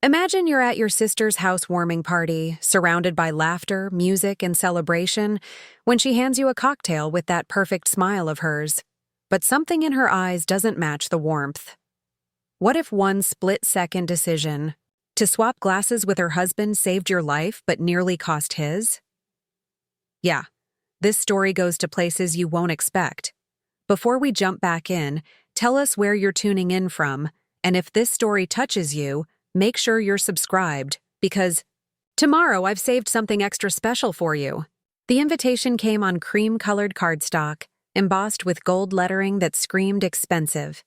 Imagine you're at your sister's housewarming party, surrounded by laughter, music, and celebration, when she hands you a cocktail with that perfect smile of hers. But something in her eyes doesn't match the warmth. What if one split-second decision to swap glasses with her husband saved your life but nearly cost his? Yeah, this story goes to places you won't expect. Before we jump back in, tell us where you're tuning in from, and if this story touches you, make sure you're subscribed, because tomorrow I've saved something extra special for you. The invitation came on cream-colored cardstock, embossed with gold lettering that screamed expensive.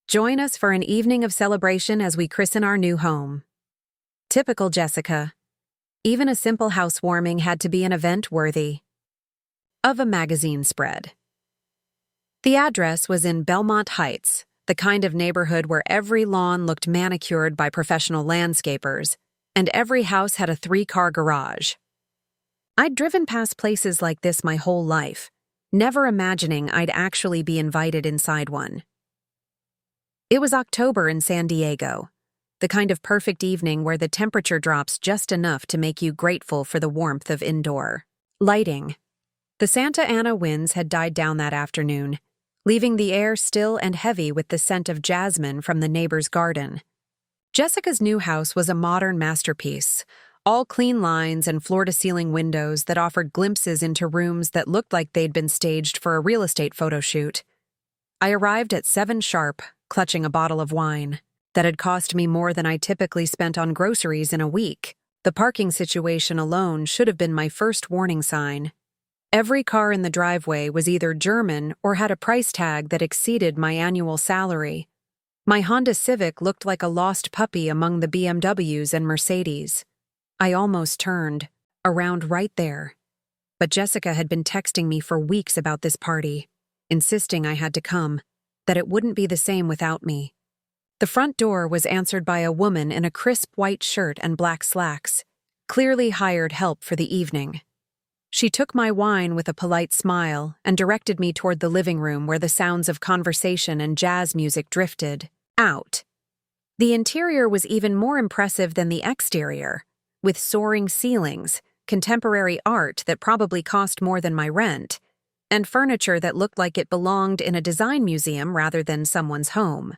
Join us for an evening of celebration as we christen our new home. Typical Jessica. Even a simple housewarming had to be an event worthy of a magazine spread. The address was in Belmont Heights, the kind of neighborhood where every lawn looked manicured by professional landscapers, and every house had a 3-car garage. I'd driven past places like this my whole life, never imagining I'd actually be invited inside one. It was October in San Diego, the kind of perfect evening where the temperature drops just enough to make you grateful for the warmth of indoor lighting. The Santa Ana winds had died down that afternoon, leaving the air still and heavy with the scent of jasmine from the neighbor's garden. Jessica's new house was a modern masterpiece, all clean lines and floor-to-ceiling windows that offered glimpses into rooms that looked like they'd been staged for a real estate photo shoot. I arrived at 7 sharp, clutching a bottle of wine that had cost me more than I typically spent on groceries in a week. The parking situation alone should have been my first warning sign. Every car in the driveway was either German or had a price tag that exceeded my annual salary. My Honda Civic looked like a lost puppy among the BMWs and Mercedes. I almost turned around right there. But Jessica had been texting me for weeks about this party, insisting I had to come, that it wouldn't be the same without me. The front door was answered by a woman in a crisp white shirt and black slacks, clearly hired help for the evening. She took my wine with a polite smile and directed me toward the living room where the sounds of conversation and jazz music drifted out. The interior was even more impressive than the exterior, with soaring ceilings, contemporary art that probably cost more than my rent, and furniture that looked like it belonged in a design museum rather than someone's home.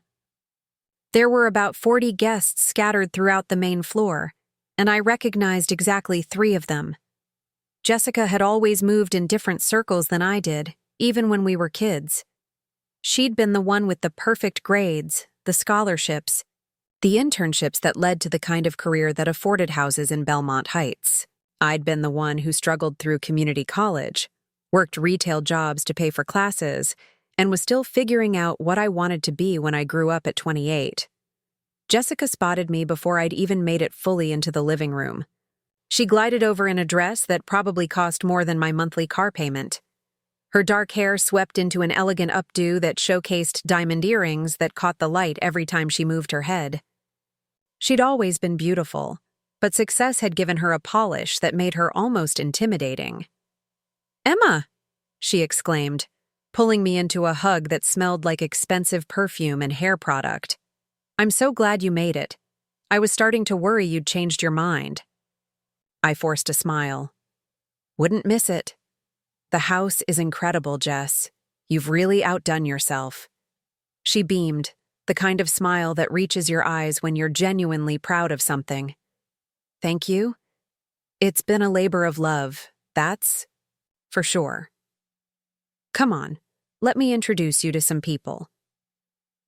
There were about 40 guests scattered throughout the main floor, and I recognized exactly 3 of them. Jessica had always moved in different circles than I did, even when we were kids. She'd been the one with the perfect grades, the scholarships, the internships that led to the kind of career that afforded houses in Belmont Heights. I'd been the one who struggled through community college, worked retail jobs to pay for classes, and was still figuring out what I wanted to be when I grew up at 28. Jessica spotted me before I'd even made it fully into the living room. She glided over in a dress that probably cost more than my monthly car payment. Her dark hair swept into an elegant updo that showcased diamond earrings that caught the light every time she moved her head. She'd always been beautiful, but success had given her a polish that made her almost intimidating. "Emma!" she exclaimed, pulling me into a hug that smelled like expensive perfume and hair product. "I'm so glad you made it. I was starting to worry you'd changed your mind." I forced a smile. "Wouldn't miss it. The house is incredible, Jess. You've really outdone yourself." She beamed, the kind of smile that reaches your eyes when you're genuinely proud of something. "Thank you. It's been a labor of love, that's for sure. Come on, let me introduce you to some people."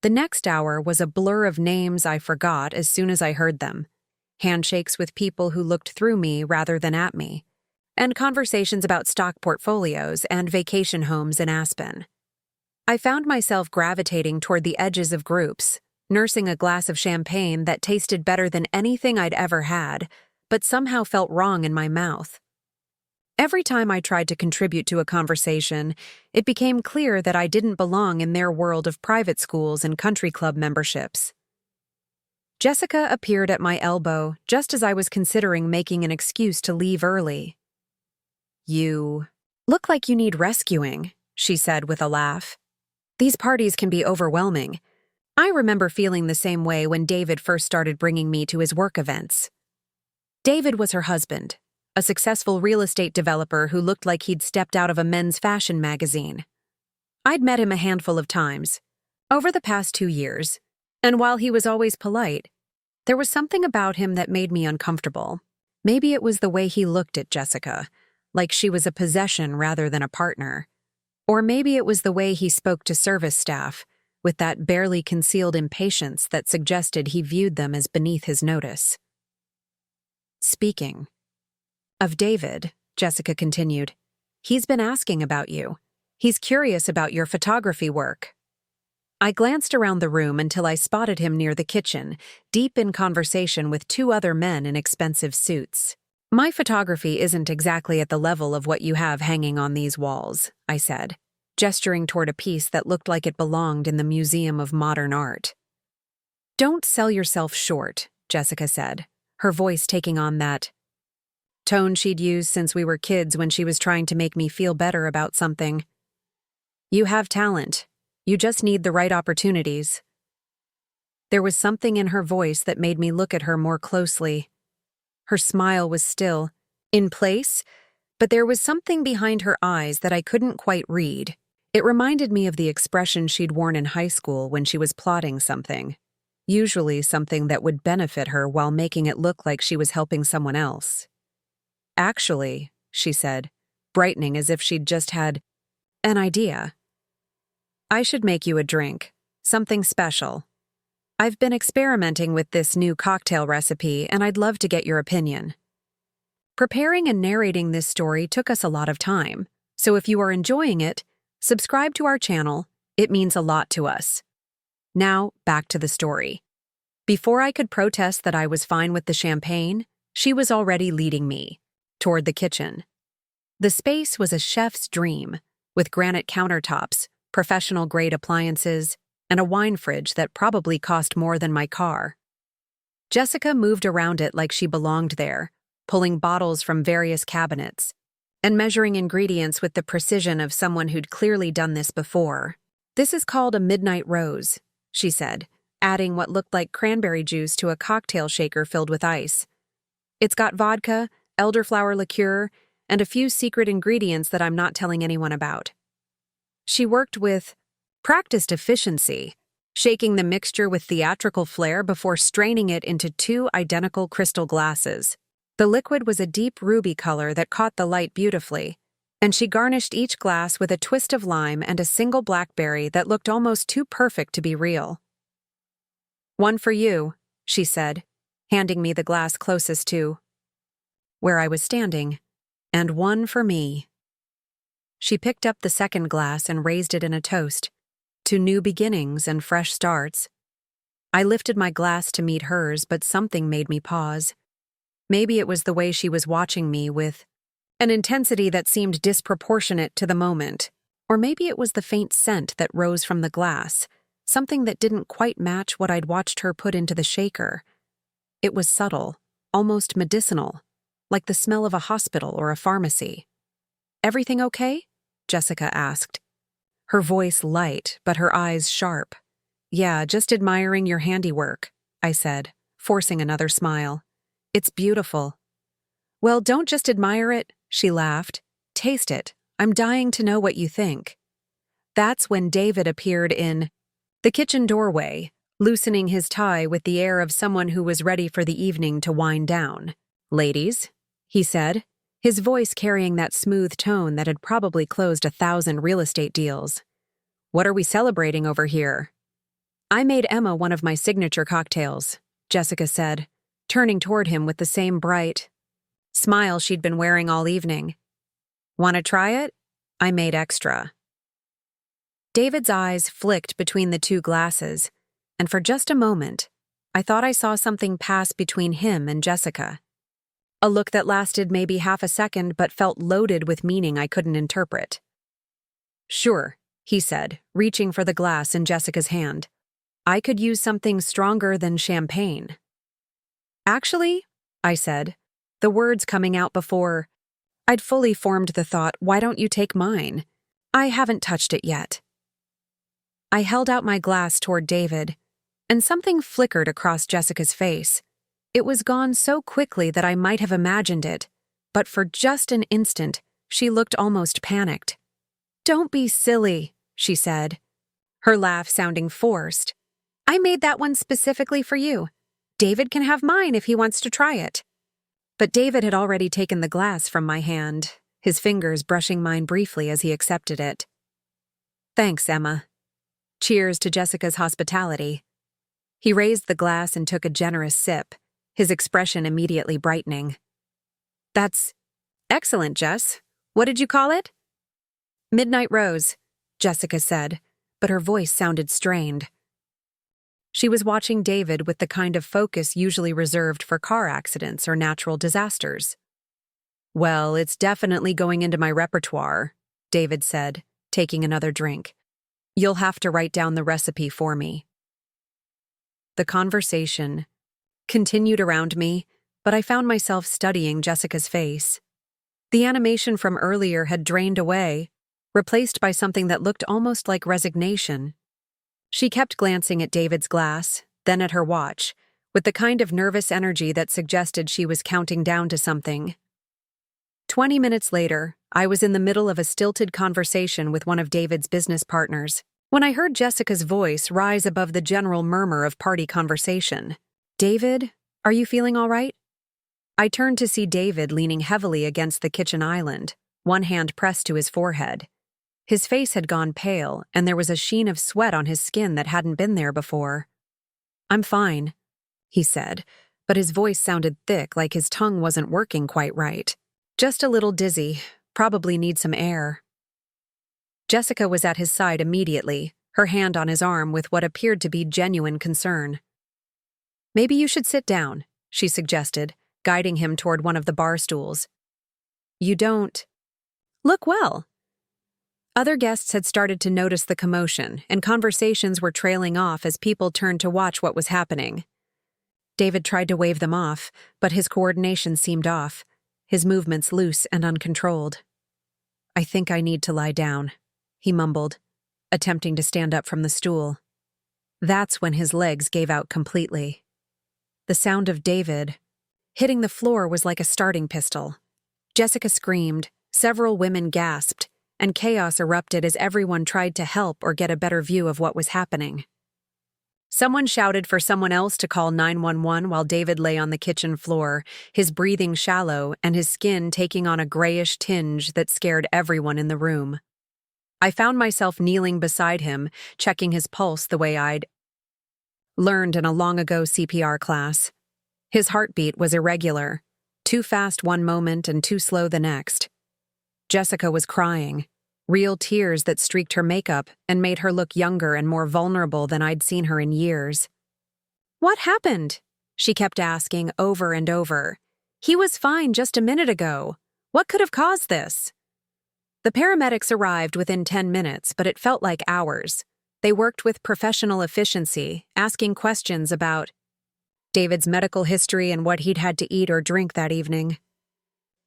The next hour was a blur of names I forgot as soon as I heard them. Handshakes with people who looked through me rather than at me, and conversations about stock portfolios and vacation homes in Aspen. I found myself gravitating toward the edges of groups, nursing a glass of champagne that tasted better than anything I'd ever had, but somehow felt wrong in my mouth. Every time I tried to contribute to a conversation, it became clear that I didn't belong in their world of private schools and country club memberships. Jessica appeared at my elbow just as I was considering making an excuse to leave early. "You look like you need rescuing," she said with a laugh. "These parties can be overwhelming. I remember feeling the same way when David first started bringing me to his work events. David was her husband, a successful real estate developer who looked like he'd stepped out of a men's fashion magazine. I'd met him a handful of times, over the past 2 years, and while he was always polite, there was something about him that made me uncomfortable. Maybe it was the way he looked at Jessica, like she was a possession rather than a partner. Or maybe it was the way he spoke to service staff, with that barely concealed impatience that suggested he viewed them as beneath his notice. Speaking of David, Jessica continued, he's been asking about you. He's curious about your photography work. I glanced around the room until I spotted him near the kitchen, deep in conversation with 2 other men in expensive suits. My photography isn't exactly at the level of what you have hanging on these walls, I said, gesturing toward a piece that looked like it belonged in the Museum of Modern Art. Don't sell yourself short, Jessica said, her voice taking on that tone she'd used since we were kids when she was trying to make me feel better about something. You have talent. You just need the right opportunities. There was something in her voice that made me look at her more closely. Her smile was still in place, but there was something behind her eyes that I couldn't quite read. It reminded me of the expression she'd worn in high school when she was plotting something, usually something that would benefit her while making it look like she was helping someone else. Actually, she said, brightening as if she'd just had an idea. I should make you a drink, something special. I've been experimenting with this new cocktail recipe, and I'd love to get your opinion. Preparing and narrating this story took us a lot of time, so if you are enjoying it, subscribe to our channel. It means a lot to us. Now, back to the story. Before I could protest that I was fine with the champagne, she was already leading me toward the kitchen. The space was a chef's dream, with granite countertops, professional-grade appliances, and a wine fridge that probably cost more than my car. Jessica moved around it like she belonged there, pulling bottles from various cabinets, and measuring ingredients with the precision of someone who'd clearly done this before. This is called a midnight rose, she said, adding what looked like cranberry juice to a cocktail shaker filled with ice. It's got vodka, elderflower liqueur, and a few secret ingredients that I'm not telling anyone about. She worked with practiced efficiency, shaking the mixture with theatrical flair before straining it into 2 identical crystal glasses. The liquid was a deep ruby color that caught the light beautifully, and she garnished each glass with a twist of lime and a single blackberry that looked almost too perfect to be real. One for you, she said, handing me the glass closest to where I was standing, and one for me. She picked up the second glass and raised it in a toast, to new beginnings and fresh starts. I lifted my glass to meet hers, but something made me pause. Maybe it was the way she was watching me with an intensity that seemed disproportionate to the moment, or maybe it was the faint scent that rose from the glass, something that didn't quite match what I'd watched her put into the shaker. It was subtle, almost medicinal, like the smell of a hospital or a pharmacy. Everything okay? Jessica asked. Her voice light, but her eyes sharp. Yeah, just admiring your handiwork, I said, forcing another smile. It's beautiful. Well, don't just admire it, she laughed. Taste it. I'm dying to know what you think. That's when David appeared in the kitchen doorway, loosening his tie with the air of someone who was ready for the evening to wind down. Ladies, he said, his voice carrying that smooth tone that had probably closed 1,000 real estate deals. What are we celebrating over here? I made Emma one of my signature cocktails, Jessica said, turning toward him with the same bright smile she'd been wearing all evening. Want to try it? I made extra. David's eyes flicked between the 2 glasses, and for just a moment, I thought I saw something pass between him and Jessica. A look that lasted maybe half a second but felt loaded with meaning I couldn't interpret. Sure, he said, reaching for the glass in Jessica's hand. I could use something stronger than champagne. Actually, I said, the words coming out before I'd fully formed the thought, why don't you take mine? I haven't touched it yet. I held out my glass toward David, and something flickered across Jessica's face. It was gone so quickly that I might have imagined it, but for just an instant, she looked almost panicked. "Don't be silly," she said, her laugh sounding forced. "I made that one specifically for you. David can have mine if he wants to try it." But David had already taken the glass from my hand, his fingers brushing mine briefly as he accepted it. "Thanks, Emma. Cheers to Jessica's hospitality." He raised the glass and took a generous sip, his expression immediately brightening. "That's excellent, Jess. What did you call it?" "Midnight Rose," Jessica said, but her voice sounded strained. She was watching David with the kind of focus usually reserved for car accidents or natural disasters. "Well, it's definitely going into my repertoire," David said, taking another drink. "You'll have to write down the recipe for me." The conversation continued around me, but I found myself studying Jessica's face. The animation from earlier had drained away, replaced by something that looked almost like resignation. She kept glancing at David's glass, then at her watch, with the kind of nervous energy that suggested she was counting down to something. 20 minutes later, I was in the middle of a stilted conversation with one of David's business partners, when I heard Jessica's voice rise above the general murmur of party conversation. "David, are you feeling all right?" I turned to see David leaning heavily against the kitchen island, one hand pressed to his forehead. His face had gone pale, and there was a sheen of sweat on his skin that hadn't been there before. "I'm fine," he said, but his voice sounded thick, like his tongue wasn't working quite right. "Just a little dizzy, probably need some air." Jessica was at his side immediately, her hand on his arm with what appeared to be genuine concern. "Maybe you should sit down," she suggested, guiding him toward one of the bar stools. "You don't look well." Other guests had started to notice the commotion, and conversations were trailing off as people turned to watch what was happening. David tried to wave them off, but his coordination seemed off, his movements loose and uncontrolled. "I think I need to lie down," he mumbled, attempting to stand up from the stool. That's when his legs gave out completely. The sound of David hitting the floor was like a starting pistol. Jessica screamed, several women gasped, and chaos erupted as everyone tried to help or get a better view of what was happening. Someone shouted for someone else to call 911 while David lay on the kitchen floor, his breathing shallow and his skin taking on a grayish tinge that scared everyone in the room. I found myself kneeling beside him, checking his pulse the way I'd learned in a long-ago CPR class. His heartbeat was irregular, too fast one moment and too slow the next. Jessica was crying, real tears that streaked her makeup and made her look younger and more vulnerable than I'd seen her in years. "What happened?" she kept asking over and over. "He was fine just a minute ago. What could have caused this?" The paramedics arrived within 10 minutes, but it felt like hours. They worked with professional efficiency, asking questions about David's medical history and what he'd had to eat or drink that evening.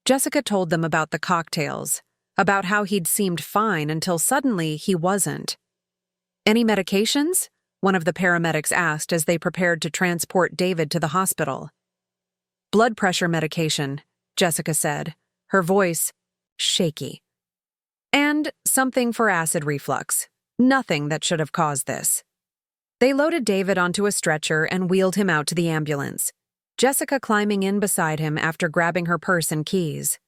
Jessica told them about the cocktails, about how he'd seemed fine until suddenly he wasn't. "Any medications?" one of the paramedics asked as they prepared to transport David to the hospital. "Blood pressure medication," Jessica said, her voice shaky. "And something for acid reflux. Nothing that should have caused this." They loaded David onto a stretcher and wheeled him out to the ambulance, Jessica climbing in beside him after grabbing her purse and keys.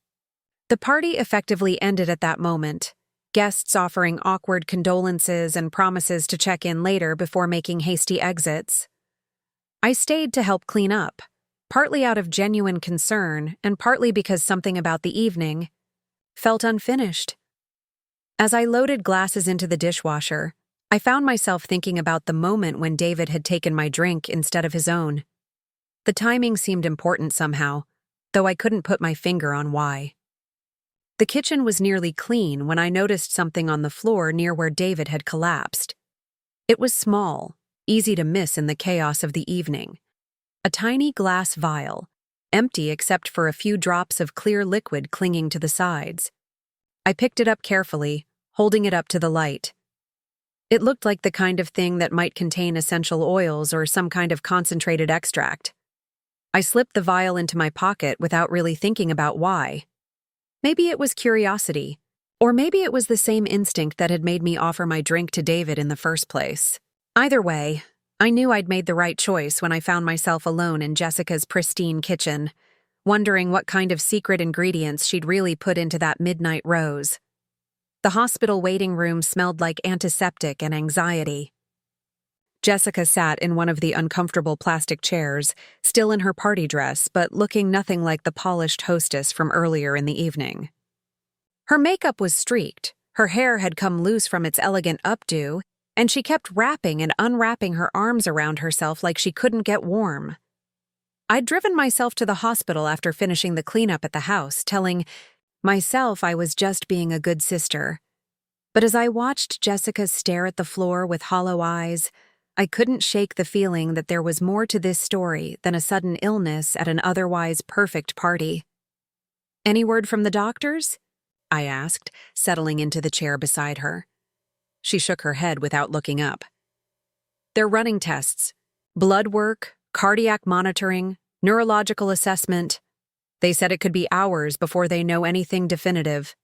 The party effectively ended at that moment, guests offering awkward condolences and promises to check in later before making hasty exits. I stayed to help clean up, partly out of genuine concern and partly because something about the evening felt unfinished. As I loaded glasses into the dishwasher, I found myself thinking about the moment when David had taken my drink instead of his own. The timing seemed important somehow, though I couldn't put my finger on why. The kitchen was nearly clean when I noticed something on the floor near where David had collapsed. It was small, easy to miss in the chaos of the evening. A tiny glass vial, empty except for a few drops of clear liquid clinging to the sides. I picked it up carefully, holding it up to the light. It looked like the kind of thing that might contain essential oils or some kind of concentrated extract. I slipped the vial into my pocket without really thinking about why. Maybe it was curiosity, or maybe it was the same instinct that had made me offer my drink to David in the first place. Either way, I knew I'd made the right choice when I found myself alone in Jessica's pristine kitchen, wondering what kind of secret ingredients she'd really put into that midnight rose. The hospital waiting room smelled like antiseptic and anxiety. Jessica sat in one of the uncomfortable plastic chairs, still in her party dress, but looking nothing like the polished hostess from earlier in the evening. Her makeup was streaked, her hair had come loose from its elegant updo, and she kept wrapping and unwrapping her arms around herself like she couldn't get warm. I'd driven myself to the hospital after finishing the cleanup at the house, telling myself I was just being a good sister. But as I watched Jessica stare at the floor with hollow eyes, I couldn't shake the feeling that there was more to this story than a sudden illness at an otherwise perfect party. "Any word from the doctors?" I asked, settling into the chair beside her. She shook her head without looking up. "They're running tests. Blood work, cardiac monitoring, neurological assessment. They said it could be hours before they know anything definitive."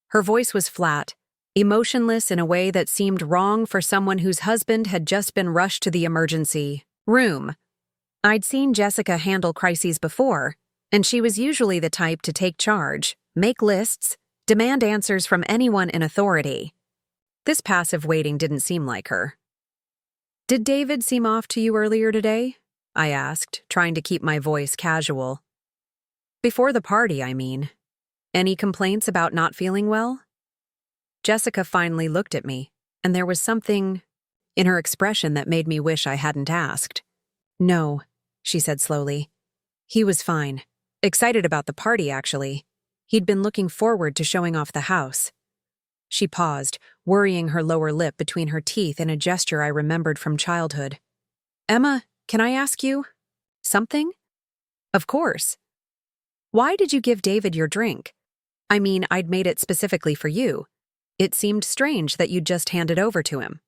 Her voice was flat, emotionless in a way that seemed wrong for someone whose husband had just been rushed to the emergency room. I'd seen Jessica handle crises before, and she was usually the type to take charge, make lists, demand answers from anyone in authority. This passive waiting didn't seem like her. "Did David seem off to you earlier today?" I asked, trying to keep my voice casual. "Before the party, I mean. Any complaints about not feeling well?" Jessica finally looked at me, and there was something in her expression that made me wish I hadn't asked. "No," she said slowly. "He was fine. Excited about the party, actually. He'd been looking forward to showing off the house." She paused, worrying her lower lip between her teeth in a gesture I remembered from childhood. "Emma, can I ask you something?" "Of course." "Why did you give David your drink? I mean, I'd made it specifically for you. It seemed strange that you'd just hand it over to him."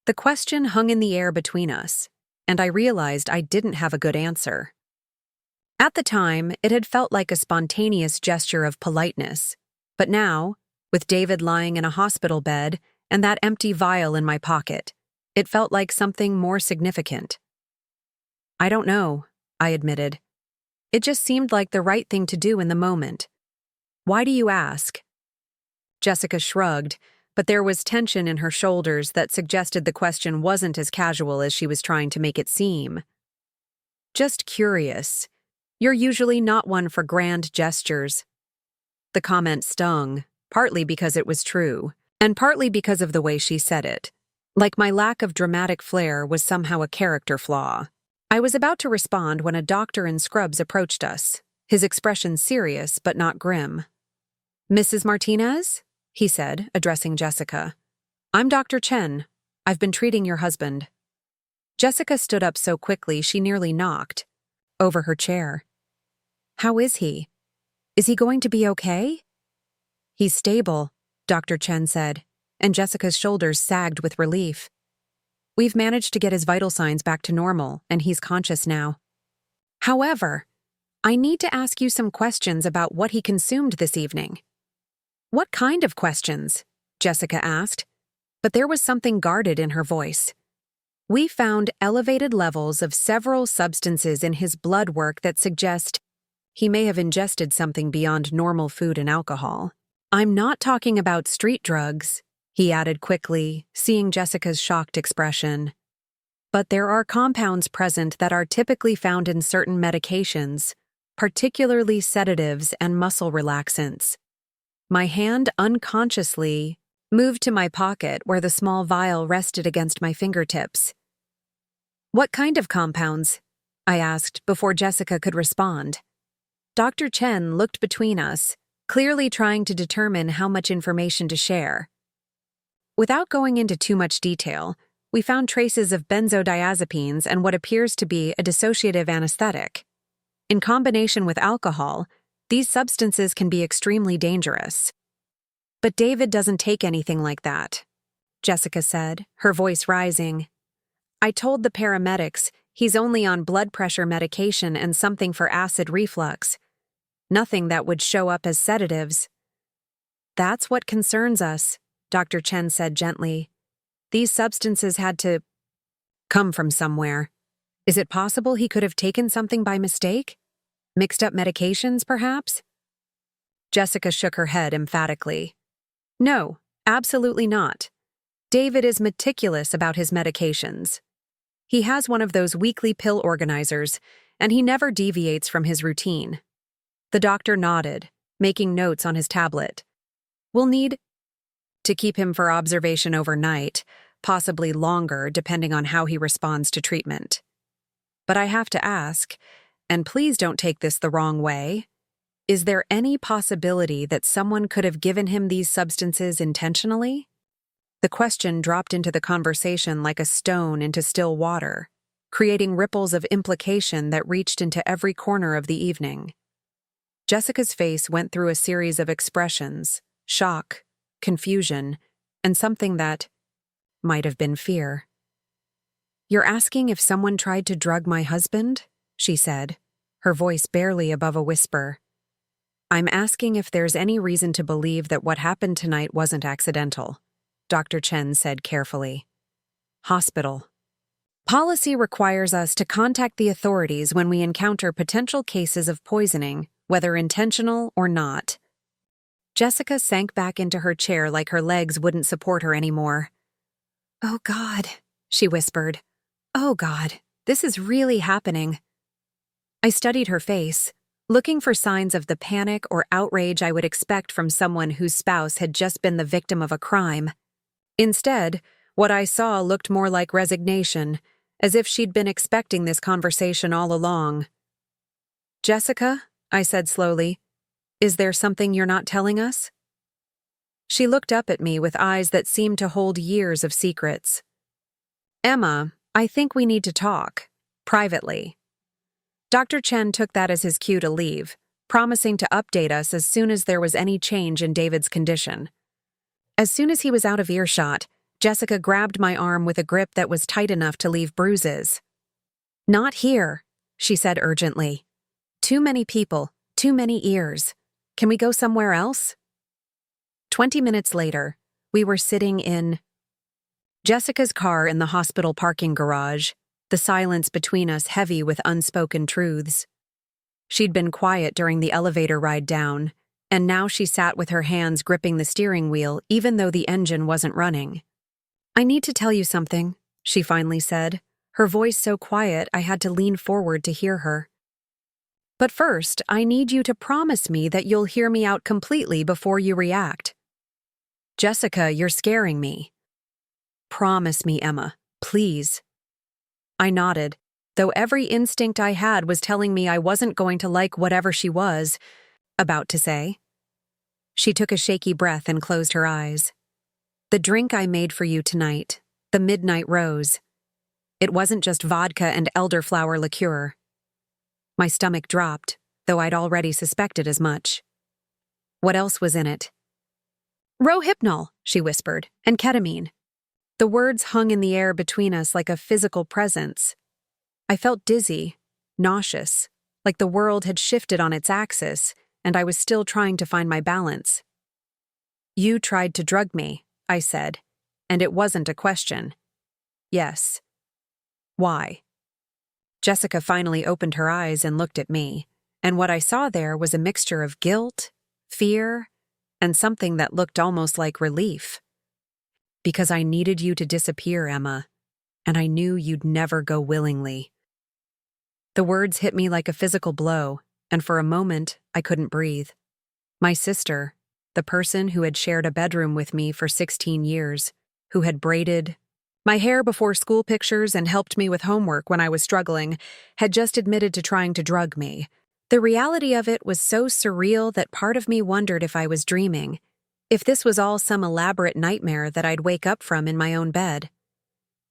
The question hung in the air between us, and I realized I didn't have a good answer. At the time, it had felt like a spontaneous gesture of politeness, but now, with David lying in a hospital bed and that empty vial in my pocket, it felt like something more significant. "I don't know," I admitted. "It just seemed like the right thing to do in the moment. Why do you ask?" Jessica shrugged, but there was tension in her shoulders that suggested the question wasn't as casual as she was trying to make it seem. "Just curious. You're usually not one for grand gestures." The comment stung, partly because it was true, and partly because of the way she said it. Like my lack of dramatic flair was somehow a character flaw. I was about to respond when a doctor in scrubs approached us, his expression serious but not grim. "Mrs. Martinez?" he said, addressing Jessica. "I'm Dr. Chen. I've been treating your husband." Jessica stood up so quickly she nearly knocked over her chair. "How is he? Is he going to be okay?" "He's stable," Dr. Chen said, and Jessica's shoulders sagged with relief. "We've managed to get his vital signs back to normal, and he's conscious now. However, I need to ask you some questions about what he consumed this evening." "What kind of questions?" Jessica asked, but there was something guarded in her voice. "We found elevated levels of several substances in his blood work that suggest he may have ingested something beyond normal food and alcohol. I'm not talking about street drugs," he added quickly, seeing Jessica's shocked expression. "But there are compounds present that are typically found in certain medications, particularly sedatives and muscle relaxants." My hand unconsciously moved to my pocket where the small vial rested against my fingertips. "What kind of compounds?" I asked before Jessica could respond. Dr. Chen looked between us, clearly trying to determine how much information to share. Without going into too much detail, we found traces of benzodiazepines and what appears to be a dissociative anesthetic. In combination with alcohol, these substances can be extremely dangerous. But David doesn't take anything like that. Jessica said, her voice rising. I told the paramedics he's only on blood pressure medication and something for acid reflux. Nothing that would show up as sedatives. That's what concerns us, Dr. Chen said gently. These substances had to come from somewhere. Is it possible he could have taken something by mistake? Mixed up medications, perhaps? Jessica shook her head emphatically. No, absolutely not. David is meticulous about his medications. He has one of those weekly pill organizers, and he never deviates from his routine. The doctor nodded, making notes on his tablet. We'll need to keep him for observation overnight, possibly longer depending on how he responds to treatment. But I have to ask, and please don't take this the wrong way, is there any possibility that someone could have given him these substances intentionally? The question dropped into the conversation like a stone into still water, creating ripples of implication that reached into every corner of the evening. Jessica's face went through a series of expressions: shock, confusion, and something that might have been fear. You're asking if someone tried to drug my husband? She said, her voice barely above a whisper. I'm asking if there's any reason to believe that what happened tonight wasn't accidental, Dr. Chen said carefully. Hospital. Policy requires us to contact the authorities when we encounter potential cases of poisoning, whether intentional or not. Jessica sank back into her chair like her legs wouldn't support her anymore. Oh God, she whispered. Oh God, this is really happening. I studied her face, looking for signs of the panic or outrage I would expect from someone whose spouse had just been the victim of a crime. Instead, what I saw looked more like resignation, as if she'd been expecting this conversation all along. Jessica, I said slowly, is there something you're not telling us? She looked up at me with eyes that seemed to hold years of secrets. Emma, I think we need to talk, privately. Dr. Chen took that as his cue to leave, promising to update us as soon as there was any change in David's condition. As soon as he was out of earshot, Jessica grabbed my arm with a grip that was tight enough to leave bruises. Not here, she said urgently. Too many people, too many ears. Can we go somewhere else? 20 minutes later, we were sitting in Jessica's car in the hospital parking garage, the silence between us heavy with unspoken truths. She'd been quiet during the elevator ride down, and now she sat with her hands gripping the steering wheel even though the engine wasn't running. I need to tell you something, she finally said, her voice so quiet I had to lean forward to hear her. But first, I need you to promise me that you'll hear me out completely before you react. Jessica, you're scaring me. Promise me, Emma, please. I nodded, though every instinct I had was telling me I wasn't going to like whatever she was about to say. She took a shaky breath and closed her eyes. The drink I made for you tonight, the Midnight Rose. It wasn't just vodka and elderflower liqueur. My stomach dropped, though I'd already suspected as much. What else was in it? Rohypnol, she whispered, and ketamine. The words hung in the air between us like a physical presence. I felt dizzy, nauseous, like the world had shifted on its axis, and I was still trying to find my balance. You tried to drug me, I said, and it wasn't a question. Yes. Why? Jessica finally opened her eyes and looked at me, and what I saw there was a mixture of guilt, fear, and something that looked almost like relief. Because I needed you to disappear, Emma, and I knew you'd never go willingly. The words hit me like a physical blow, and for a moment, I couldn't breathe. My sister, the person who had shared a bedroom with me for 16 years, who had braided my hair before school pictures and helped me with homework when I was struggling, had just admitted to trying to drug me. The reality of it was so surreal that part of me wondered if I was dreaming, if this was all some elaborate nightmare that I'd wake up from in my own bed.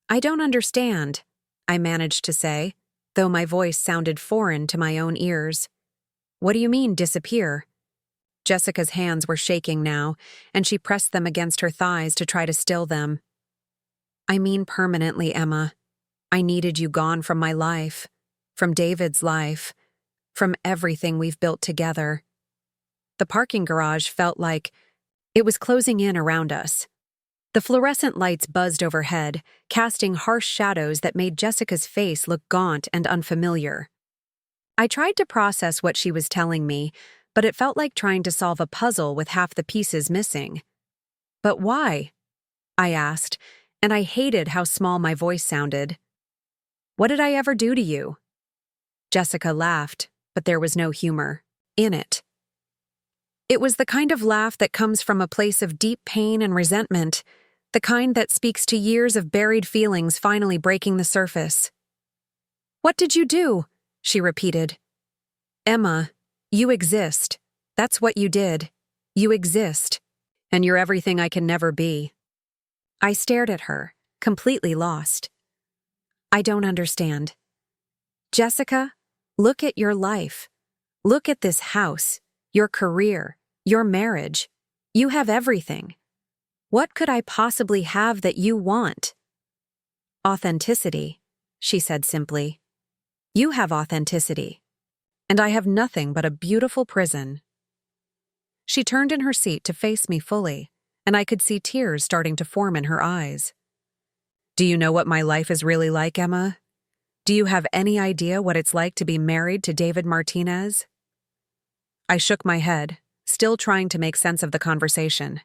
I don't understand, I managed to say, though my voice sounded foreign to my own ears. What do you mean, disappear? Jessica's hands were shaking now, and she pressed them against her thighs to try to still them. I mean permanently, Emma. I needed you gone from my life, from David's life, from everything we've built together. The parking garage felt like it was closing in around us. The fluorescent lights buzzed overhead, casting harsh shadows that made Jessica's face look gaunt and unfamiliar. I tried to process what she was telling me, but it felt like trying to solve a puzzle with half the pieces missing. "But why?" I asked, and I hated how small my voice sounded. "What did I ever do to you?" Jessica laughed, but there was no humor in it. It was the kind of laugh that comes from a place of deep pain and resentment, the kind that speaks to years of buried feelings finally breaking the surface. "What did you do?" she repeated. "Emma, you exist. That's what you did. You exist. And you're everything I can never be." I stared at her, completely lost. "I don't understand." "Jessica, look at your life. Look at this house, your career, your marriage. You have everything. What could I possibly have that you want?" "Authenticity," she said simply. "You have authenticity. And I have nothing but a beautiful prison." She turned in her seat to face me fully, and I could see tears starting to form in her eyes. "Do you know what my life is really like, Emma? Do you have any idea what it's like to be married to David Martinez?" I shook my head, still trying to make sense of the conversation.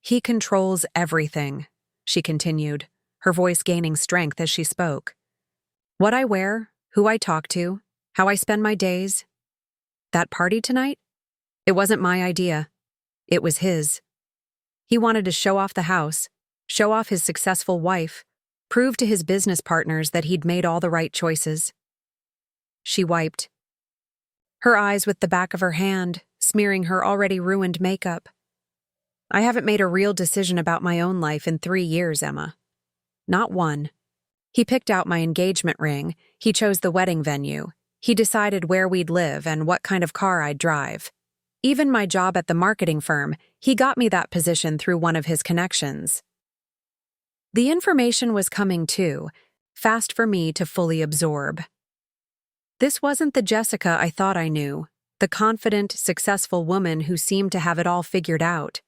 "He controls everything," she continued, her voice gaining strength as she spoke. "What I wear, who I talk to, how I spend my days. That party tonight? It wasn't my idea. It was his. He wanted to show off the house, show off his successful wife, prove to his business partners that he'd made all the right choices." She wiped her eyes with the back of her hand, smearing her already ruined makeup. "I haven't made a real decision about my own life in 3 years, Emma. Not one. He picked out my engagement ring, he chose the wedding venue, he decided where we'd live and what kind of car I'd drive. Even my job at the marketing firm, he got me that position through one of his connections." The information was coming too, fast for me to fully absorb. This wasn't the Jessica I thought I knew, the confident, successful woman who seemed to have it all figured out.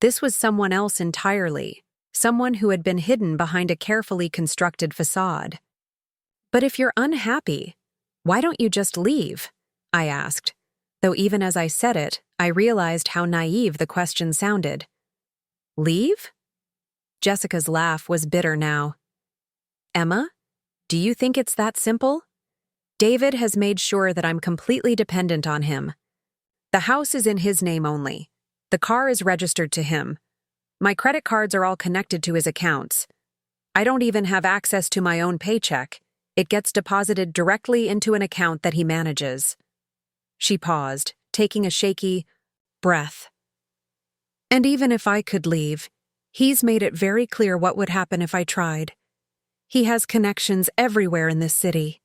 This was someone else entirely, someone who had been hidden behind a carefully constructed facade. "But if you're unhappy, why don't you just leave?" I asked, though even as I said it, I realized how naive the question sounded. "Leave?" Jessica's laugh was bitter now. "Emma, do you think it's that simple? David has made sure that I'm completely dependent on him. The house is in his name only. The car is registered to him. My credit cards are all connected to his accounts. I don't even have access to my own paycheck. It gets deposited directly into an account that he manages." She paused, taking a shaky breath. "And even if I could leave, he's made it very clear what would happen if I tried. He has connections everywhere in this city.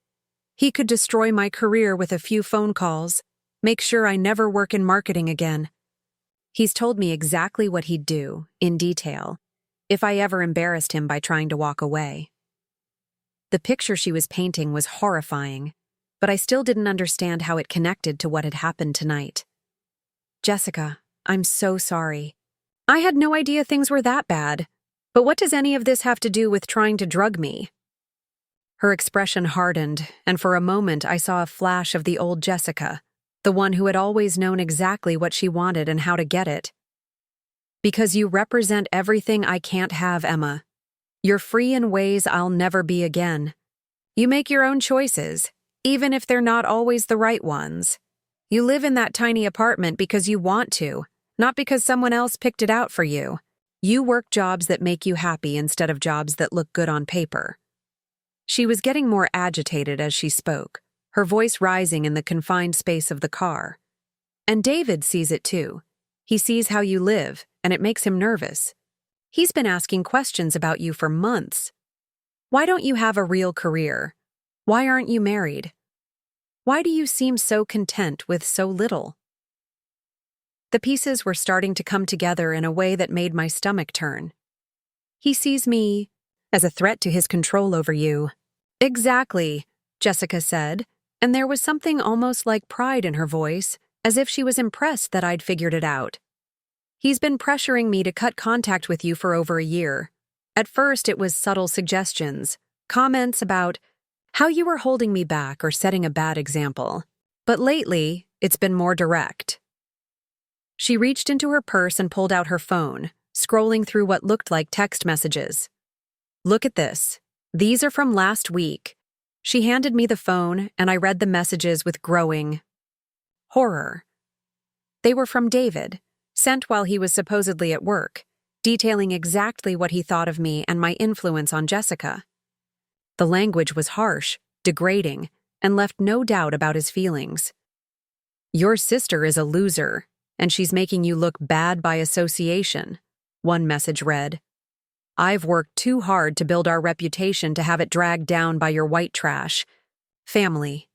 He could destroy my career with a few phone calls, make sure I never work in marketing again. He's told me exactly what he'd do, in detail, if I ever embarrassed him by trying to walk away." The picture she was painting was horrifying, but I still didn't understand how it connected to what had happened tonight. "Jessica, I'm so sorry. I had no idea things were that bad. But what does any of this have to do with trying to drug me?" Her expression hardened, and for a moment I saw a flash of the old Jessica, the one who had always known exactly what she wanted and how to get it. "Because you represent everything I can't have, Emma. You're free in ways I'll never be again. You make your own choices, even if they're not always the right ones. You live in that tiny apartment because you want to, not because someone else picked it out for you. You work jobs that make you happy instead of jobs that look good on paper." She was getting more agitated as she spoke, her voice rising in the confined space of the car. "And David sees it too. He sees how you live, and it makes him nervous. He's been asking questions about you for months. Why don't you have a real career? Why aren't you married? Why do you seem so content with so little?" The pieces were starting to come together in a way that made my stomach turn. "He sees me as a threat to his control over you. Exactly, Jessica said, and there was something almost like pride in her voice, as if she was impressed that I'd figured it out. He's been pressuring me to cut contact with you for over a year. At first, it was subtle suggestions, comments about how you were holding me back or setting a bad example. But lately, it's been more direct. She reached into her purse and pulled out her phone, scrolling through what looked like text messages. Look at this. These are from last week. She handed me the phone, and I read the messages with growing horror. They were from David, sent while he was supposedly at work, detailing exactly what he thought of me and my influence on Jessica. The language was harsh, degrading, and left no doubt about his feelings. Your sister is a loser, and she's making you look bad by association, one message read. I've worked too hard to build our reputation to have it dragged down by your white trash. Family.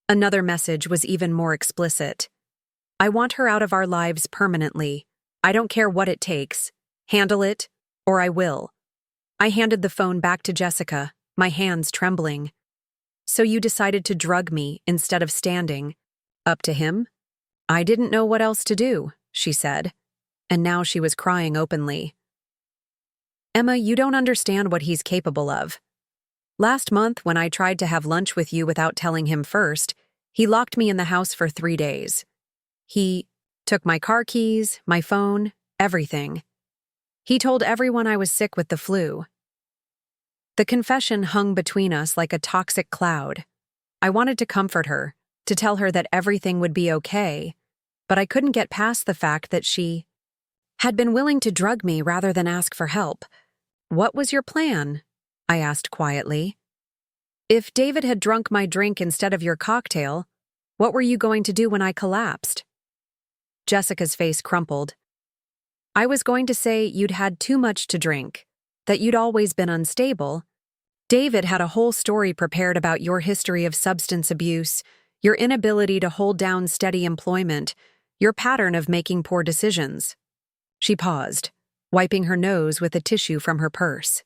Another message was even more explicit. I want her out of our lives permanently. I don't care what it takes. Handle it, or I will. I handed the phone back to Jessica, my hands trembling. So you decided to drug me instead of standing up to him? I didn't know what else to do, she said, and now she was crying openly. Emma, you don't understand what he's capable of. Last month, when I tried to have lunch with you without telling him first, he locked me in the house for 3 days. He took my car keys, my phone, everything. He told everyone I was sick with the flu. The confession hung between us like a toxic cloud. I wanted to comfort her, to tell her that everything would be okay, but I couldn't get past the fact that she had been willing to drug me rather than ask for help. What was your plan? I asked quietly. If David had drunk my drink instead of your cocktail, what were you going to do when I collapsed? Jessica's face crumpled. I was going to say you'd had too much to drink, that you'd always been unstable. David had a whole story prepared about your history of substance abuse, your inability to hold down steady employment, your pattern of making poor decisions. She paused, wiping her nose with a tissue from her purse.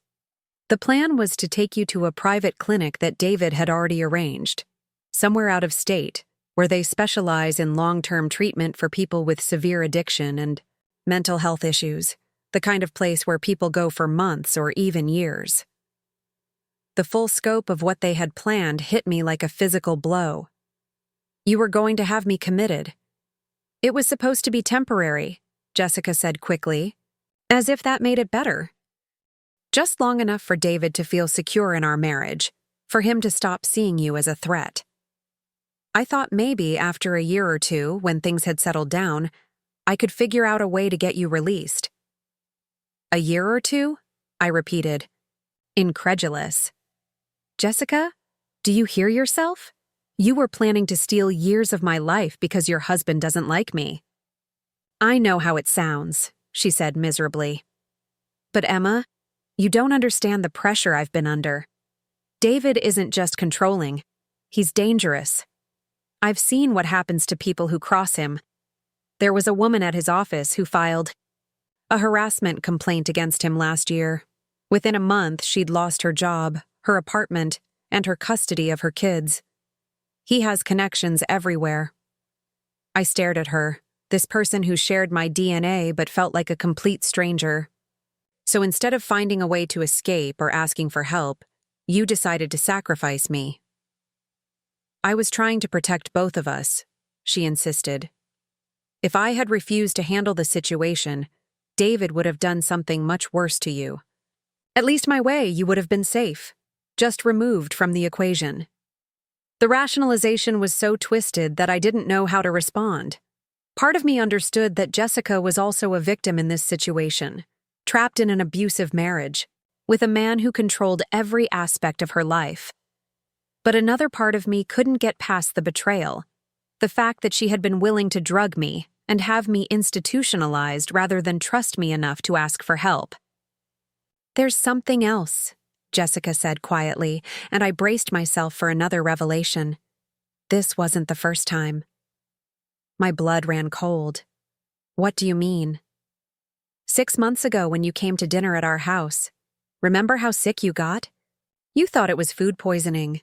The plan was to take you to a private clinic that David had already arranged, somewhere out of state, where they specialize in long-term treatment for people with severe addiction and mental health issues, the kind of place where people go for months or even years. The full scope of what they had planned hit me like a physical blow. You were going to have me committed. It was supposed to be temporary, Jessica said quickly, as if that made it better. Just long enough for David to feel secure in our marriage, for him to stop seeing you as a threat. I thought maybe after a year or two, when things had settled down, I could figure out a way to get you released. A year or two? I repeated, incredulous. Jessica, do you hear yourself? You were planning to steal years of my life because your husband doesn't like me. I know how it sounds, she said miserably. But Emma, you don't understand the pressure I've been under. David isn't just controlling. He's dangerous. I've seen what happens to people who cross him. There was a woman at his office who filed a harassment complaint against him last year. Within a month, she'd lost her job, her apartment, and her custody of her kids. He has connections everywhere. I stared at her, this person who shared my DNA but felt like a complete stranger. So instead of finding a way to escape or asking for help, you decided to sacrifice me. I was trying to protect both of us, she insisted. If I had refused to handle the situation, David would have done something much worse to you. At least my way, you would have been safe, just removed from the equation. The rationalization was so twisted that I didn't know how to respond. Part of me understood that Jessica was also a victim in this situation, trapped in an abusive marriage, with a man who controlled every aspect of her life. But another part of me couldn't get past the betrayal, the fact that she had been willing to drug me and have me institutionalized rather than trust me enough to ask for help. There's something else, Jessica said quietly, and I braced myself for another revelation. This wasn't the first time. My blood ran cold. What do you mean? 6 months ago when you came to dinner at our house, Remember how sick you got? You thought it was food poisoning.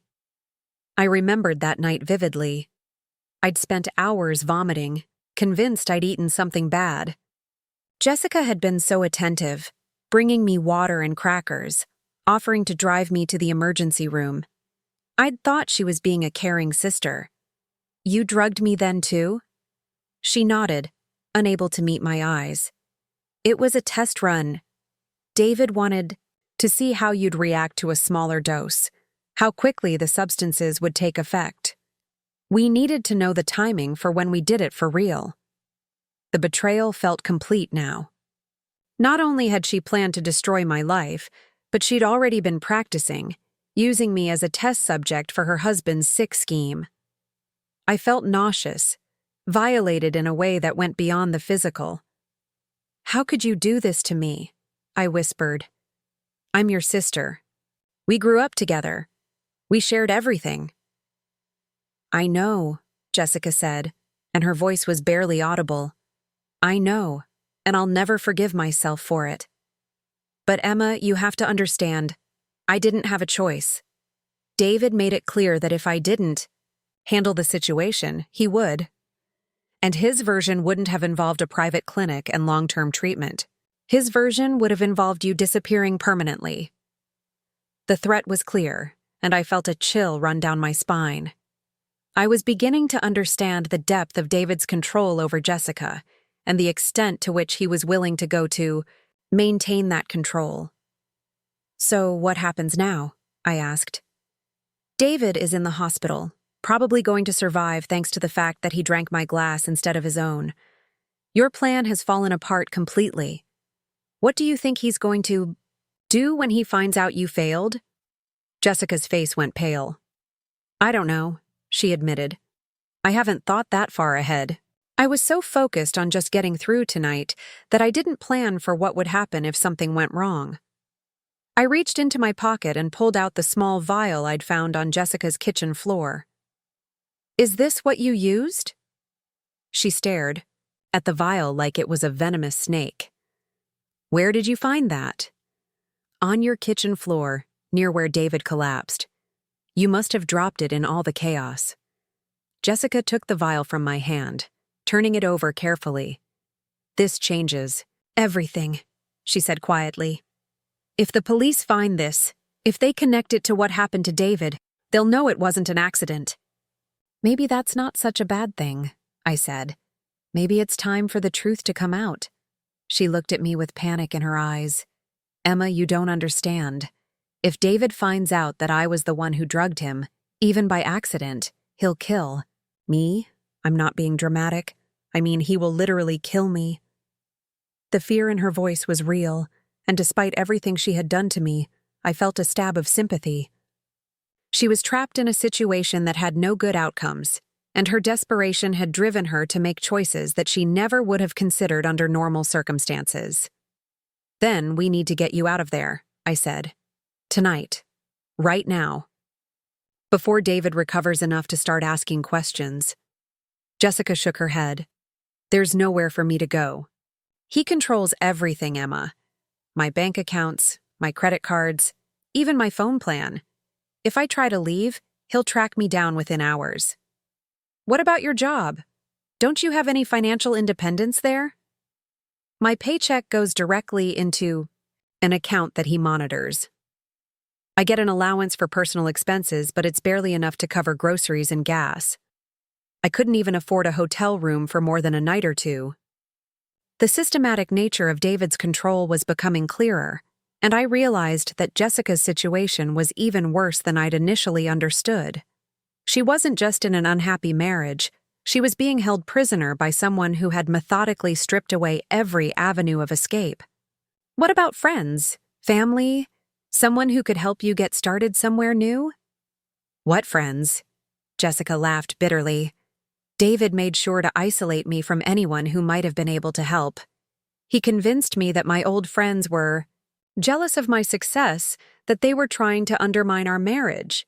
I remembered that night vividly. I'd spent hours vomiting, convinced I'd eaten something bad. Jessica had been so attentive, bringing me water and crackers, offering to drive me to the emergency room. I'd thought she was being a caring sister. You drugged me then too? She nodded, unable to meet my eyes. It was a test run. David wanted to see how you'd react to a smaller dose, how quickly the substances would take effect. We needed to know the timing for when we did it for real. The betrayal felt complete now. Not only had she planned to destroy my life, but she'd already been practicing, using me as a test subject for her husband's sick scheme. I felt nauseous, violated in a way that went beyond the physical. "How could you do this to me?" I whispered. "I'm your sister. We grew up together. We shared everything." "I know," Jessica said, and her voice was barely audible. "I know, and I'll never forgive myself for it. But Emma, you have to understand, I didn't have a choice. David made it clear that if I didn't handle the situation, he would. And his version wouldn't have involved a private clinic and long-term treatment. His version would have involved you disappearing permanently." The threat was clear, and I felt a chill run down my spine. I was beginning to understand the depth of David's control over Jessica and the extent to which he was willing to go to maintain that control. "So what happens now?" I asked. "David is in the hospital, probably going to survive thanks to the fact that he drank my glass instead of his own. Your plan has fallen apart completely. What do you think he's going to do when he finds out you failed?" Jessica's face went pale. "I don't know," she admitted. "I haven't thought that far ahead. I was so focused on just getting through tonight that I didn't plan for what would happen if something went wrong." I reached into my pocket and pulled out the small vial I'd found on Jessica's kitchen floor. "Is this what you used?" She stared at the vial like it was a venomous snake. "Where did you find that?" "On your kitchen floor, near where David collapsed. You must have dropped it in all the chaos." Jessica took the vial from my hand, turning it over carefully. "This changes everything," she said quietly. "If the police find this, if they connect it to what happened to David, they'll know it wasn't an accident." "Maybe that's not such a bad thing," I said. "Maybe it's time for the truth to come out." She looked at me with panic in her eyes. "Emma, you don't understand. If David finds out that I was the one who drugged him, even by accident, he'll kill me. I'm not being dramatic. I mean, he will literally kill me." The fear in her voice was real, and despite everything she had done to me, I felt a stab of sympathy. She was trapped in a situation that had no good outcomes, and her desperation had driven her to make choices that she never would have considered under normal circumstances. "Then we need to get you out of there," I said. "Tonight. Right now. Before David recovers enough to start asking questions." Jessica shook her head. "There's nowhere for me to go. He controls everything, Emma. My bank accounts, my credit cards, even my phone plan. If I try to leave, he'll track me down within hours." "What about your job? Don't you have any financial independence there?" "My paycheck goes directly into an account that he monitors. I get an allowance for personal expenses, but it's barely enough to cover groceries and gas. I couldn't even afford a hotel room for more than a night or two." The systematic nature of David's control was becoming clearer, and I realized that Jessica's situation was even worse than I'd initially understood. She wasn't just in an unhappy marriage, she was being held prisoner by someone who had methodically stripped away every avenue of escape. "What about friends, family, someone who could help you get started somewhere new?" "What friends?" Jessica laughed bitterly. "David made sure to isolate me from anyone who might have been able to help. He convinced me that my old friends were jealous of my success, that they were trying to undermine our marriage.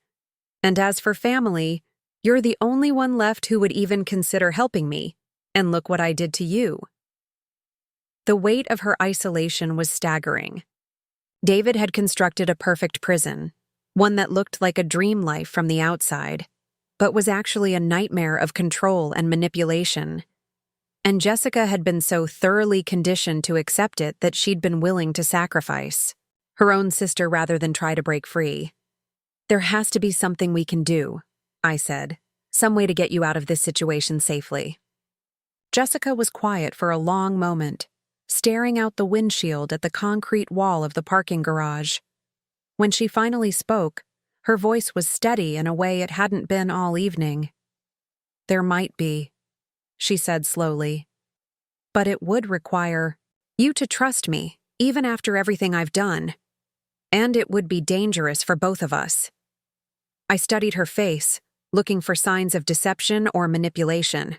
And as for family, you're the only one left who would even consider helping me, and look what I did to you." The weight of her isolation was staggering. David had constructed a perfect prison, one that looked like a dream life from the outside, but was actually a nightmare of control and manipulation. And Jessica had been so thoroughly conditioned to accept it that she'd been willing to sacrifice her own sister rather than try to break free. "There has to be something we can do," I said. "Some way to get you out of this situation safely." Jessica was quiet for a long moment, staring out the windshield at the concrete wall of the parking garage. When she finally spoke, her voice was steady in a way it hadn't been all evening. "There might be," she said slowly. "But it would require you to trust me, even after everything I've done. And it would be dangerous for both of us." I studied her face, looking for signs of deception or manipulation.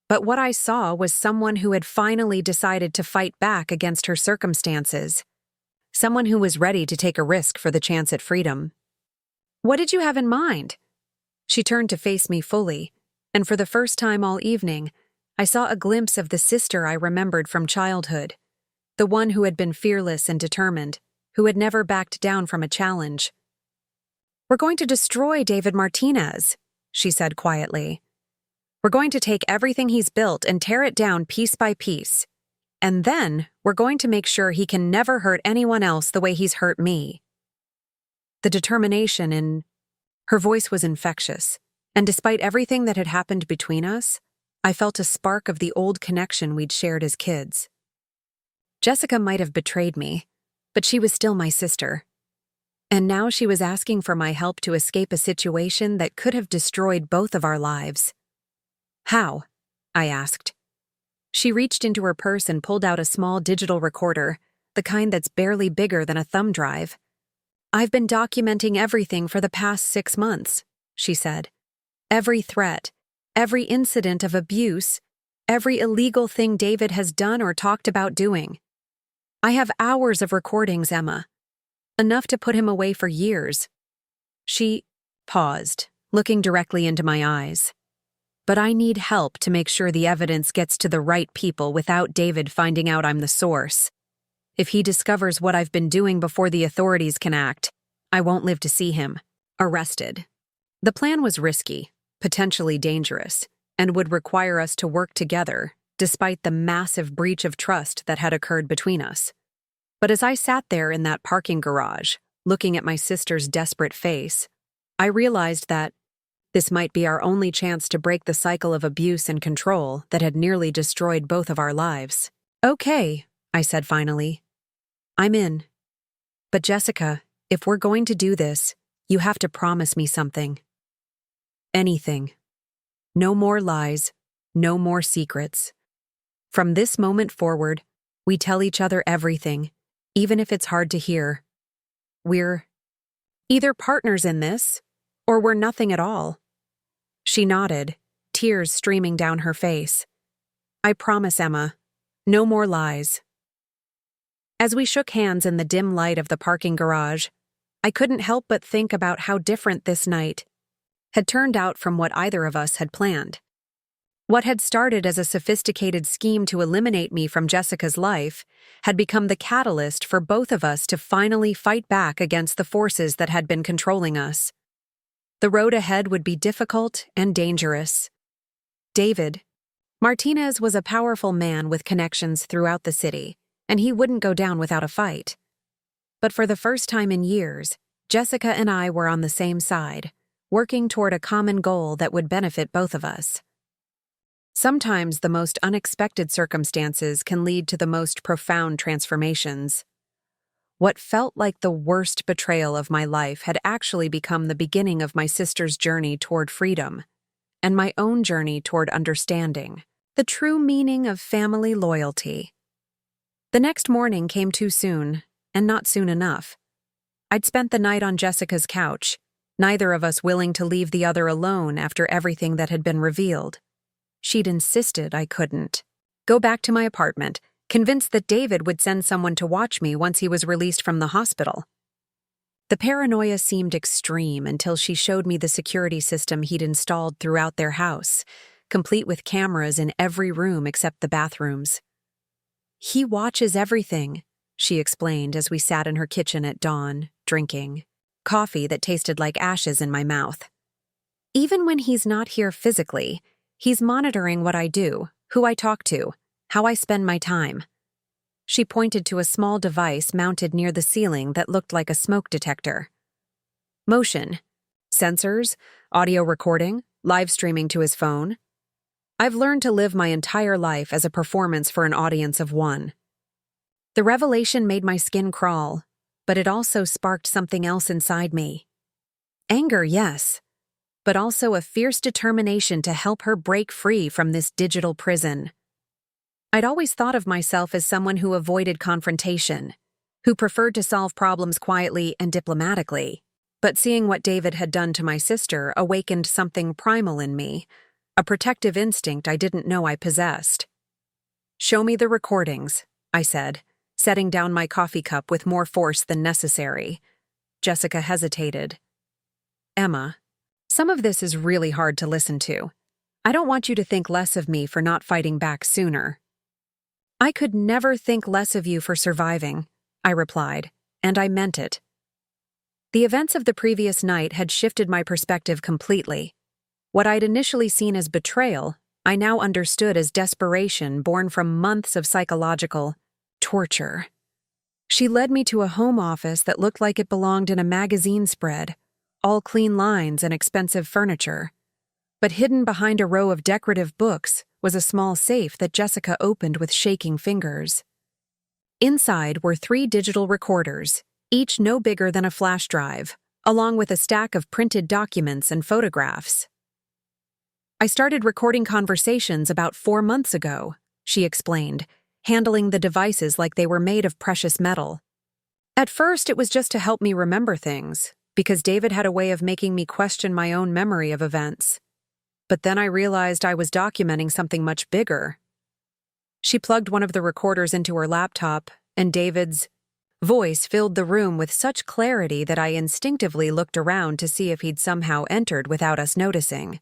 But what I saw was someone who had finally decided to fight back against her circumstances. Someone who was ready to take a risk for the chance at freedom. "What did you have in mind?" She turned to face me fully, and for the first time all evening, I saw a glimpse of the sister I remembered from childhood, the one who had been fearless and determined, who had never backed down from a challenge. "We're going to destroy David Martinez," she said quietly. "We're going to take everything he's built and tear it down piece by piece. And then we're going to make sure he can never hurt anyone else the way he's hurt me." The determination in her voice was infectious, and despite everything that had happened between us, I felt a spark of the old connection we'd shared as kids. Jessica might have betrayed me, but she was still my sister. And now she was asking for my help to escape a situation that could have destroyed both of our lives. "How?" I asked. She reached into her purse and pulled out a small digital recorder, the kind that's barely bigger than a thumb drive. "I've been documenting everything for the past 6 months," she said. "Every threat, every incident of abuse, every illegal thing David has done or talked about doing. I have hours of recordings, Emma. Enough to put him away for years." She paused, looking directly into my eyes. "But I need help to make sure the evidence gets to the right people without David finding out I'm the source. If he discovers what I've been doing before the authorities can act, I won't live to see him arrested." The plan was risky, potentially dangerous, and would require us to work together, despite the massive breach of trust that had occurred between us. But as I sat there in that parking garage, looking at my sister's desperate face, I realized that this might be our only chance to break the cycle of abuse and control that had nearly destroyed both of our lives. "Okay," I said finally. "I'm in. But Jessica, if we're going to do this, you have to promise me something. Anything. No more lies, no more secrets. From this moment forward, we tell each other everything, even if it's hard to hear. We're either partners in this, or we're nothing at all." She nodded, tears streaming down her face. "I promise, Emma. No more lies." As we shook hands in the dim light of the parking garage, I couldn't help but think about how different this night had turned out from what either of us had planned. What had started as a sophisticated scheme to eliminate me from Jessica's life had become the catalyst for both of us to finally fight back against the forces that had been controlling us. The road ahead would be difficult and dangerous. David Martinez was a powerful man with connections throughout the city, and he wouldn't go down without a fight. But for the first time in years, Jessica and I were on the same side, working toward a common goal that would benefit both of us. Sometimes the most unexpected circumstances can lead to the most profound transformations. What felt like the worst betrayal of my life had actually become the beginning of my sister's journey toward freedom, and my own journey toward understanding the true meaning of family loyalty. The next morning came too soon, and not soon enough. I'd spent the night on Jessica's couch, neither of us willing to leave the other alone after everything that had been revealed. She'd insisted I couldn't. Go back to my apartment, convinced that David would send someone to watch me once he was released from the hospital. The paranoia seemed extreme until she showed me the security system he'd installed throughout their house, complete with cameras in every room except the bathrooms. "He watches everything," she explained as we sat in her kitchen at dawn, drinking coffee that tasted like ashes in my mouth. Even when he's not here physically, he's monitoring what I do, who I talk to, how I spend my time. She pointed to a small device mounted near the ceiling that looked like a smoke detector. Motion, sensors, audio recording, live streaming to his phone. I've learned to live my entire life as a performance for an audience of one. The revelation made my skin crawl, but it also sparked something else inside me. Anger, yes, but also a fierce determination to help her break free from this digital prison. I'd always thought of myself as someone who avoided confrontation, who preferred to solve problems quietly and diplomatically. But seeing what David had done to my sister awakened something primal in me, a protective instinct I didn't know I possessed. "Show me the recordings," I said, setting down my coffee cup with more force than necessary. Jessica hesitated. "Emma, some of this is really hard to listen to. I don't want you to think less of me for not fighting back sooner." "I could never think less of you for surviving," I replied, and I meant it. The events of the previous night had shifted my perspective completely. What I'd initially seen as betrayal, I now understood as desperation born from months of psychological torture. She led me to a home office that looked like it belonged in a magazine spread, all clean lines and expensive furniture. But hidden behind a row of decorative books was a small safe that Jessica opened with shaking fingers. Inside were 3 digital recorders, each no bigger than a flash drive, along with a stack of printed documents and photographs. "I started recording conversations about 4 months ago," she explained, handling the devices like they were made of precious metal. "At first, it was just to help me remember things, because David had a way of making me question my own memory of events. But then I realized I was documenting something much bigger." She plugged one of the recorders into her laptop, and David's voice filled the room with such clarity that I instinctively looked around to see if he'd somehow entered without us noticing.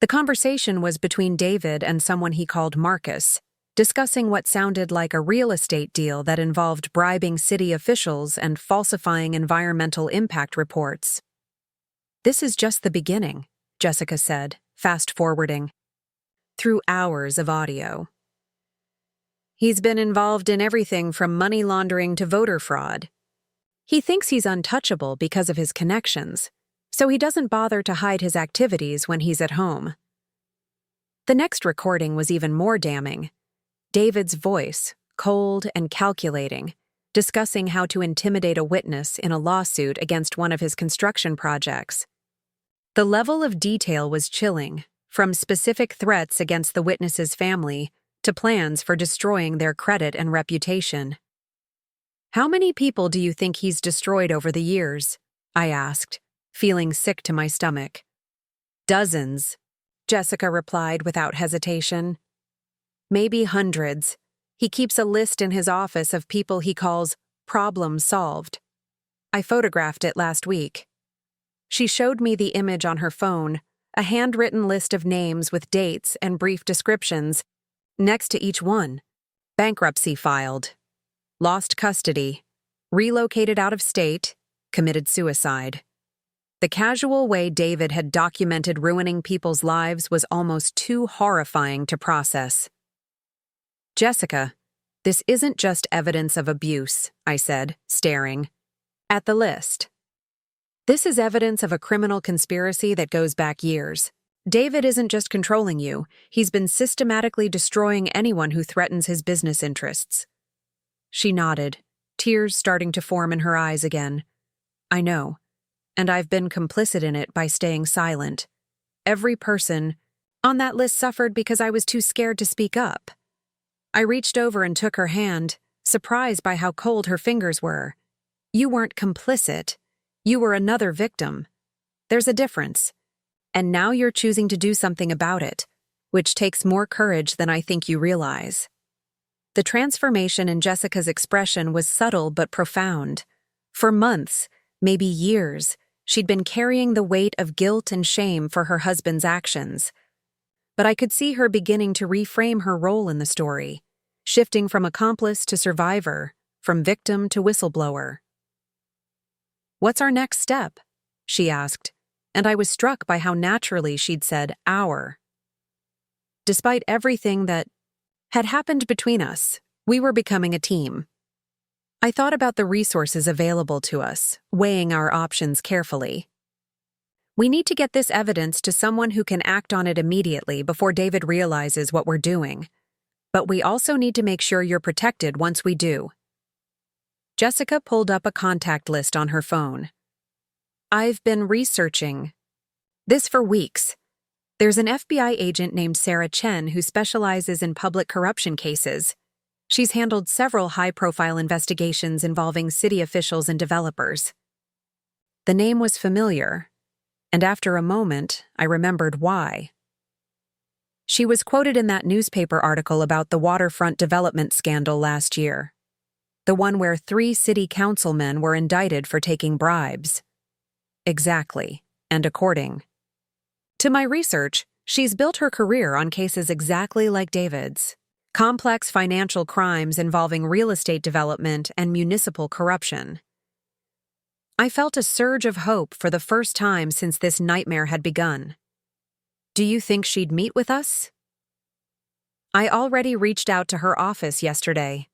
The conversation was between David and someone he called Marcus, discussing what sounded like a real estate deal that involved bribing city officials and falsifying environmental impact reports. "This is just the beginning," Jessica said, fast-forwarding through hours of audio. "He's been involved in everything from money laundering to voter fraud. He thinks he's untouchable because of his connections, so he doesn't bother to hide his activities when he's at home." The next recording was even more damning. David's voice, cold and calculating, discussing how to intimidate a witness in a lawsuit against one of his construction projects. The level of detail was chilling, from specific threats against the witness's family to plans for destroying their credit and reputation. "How many people do you think he's destroyed over the years?" I asked, feeling sick to my stomach. "Dozens," Jessica replied without hesitation. "Maybe hundreds. He keeps a list in his office of people he calls problem solved. I photographed it last week." She showed me the image on her phone, a handwritten list of names with dates and brief descriptions. Next to each one, bankruptcy filed, lost custody, relocated out of state, committed suicide. The casual way David had documented ruining people's lives was almost too horrifying to process. "Jessica, this isn't just evidence of abuse," I said, staring at the list. "This is evidence of a criminal conspiracy that goes back years. David isn't just controlling you, he's been systematically destroying anyone who threatens his business interests." She nodded, tears starting to form in her eyes again. "I know, and I've been complicit in it by staying silent. Every person on that list suffered because I was too scared to speak up." I reached over and took her hand, surprised by how cold her fingers were. "You weren't complicit. You were another victim. There's a difference. And now you're choosing to do something about it, which takes more courage than I think you realize." The transformation in Jessica's expression was subtle but profound. For months, maybe years, she'd been carrying the weight of guilt and shame for her husband's actions. But I could see her beginning to reframe her role in the story, shifting from accomplice to survivor, from victim to whistleblower. "What's our next step?" she asked, and I was struck by how naturally she'd said "our." Despite everything that had happened between us, we were becoming a team. I thought about the resources available to us, weighing our options carefully. We need to get this evidence to someone who can act on it immediately before David realizes what we're doing. But we also need to make sure you're protected once we do. Jessica pulled up a contact list on her phone. "I've been researching this for weeks. There's an FBI agent named Sarah Chen who specializes in public corruption cases. She's handled several high-profile investigations involving city officials and developers." The name was familiar, and after a moment, I remembered why. She was quoted in that newspaper article about the waterfront development scandal last year, the one where 3 city councilmen were indicted for taking bribes. Exactly, and according to my research, she's built her career on cases exactly like David's. Complex financial crimes involving real estate development and municipal corruption. I felt a surge of hope for the first time since this nightmare had begun. "Do you think she'd meet with us?" "I already reached out to her office yesterday."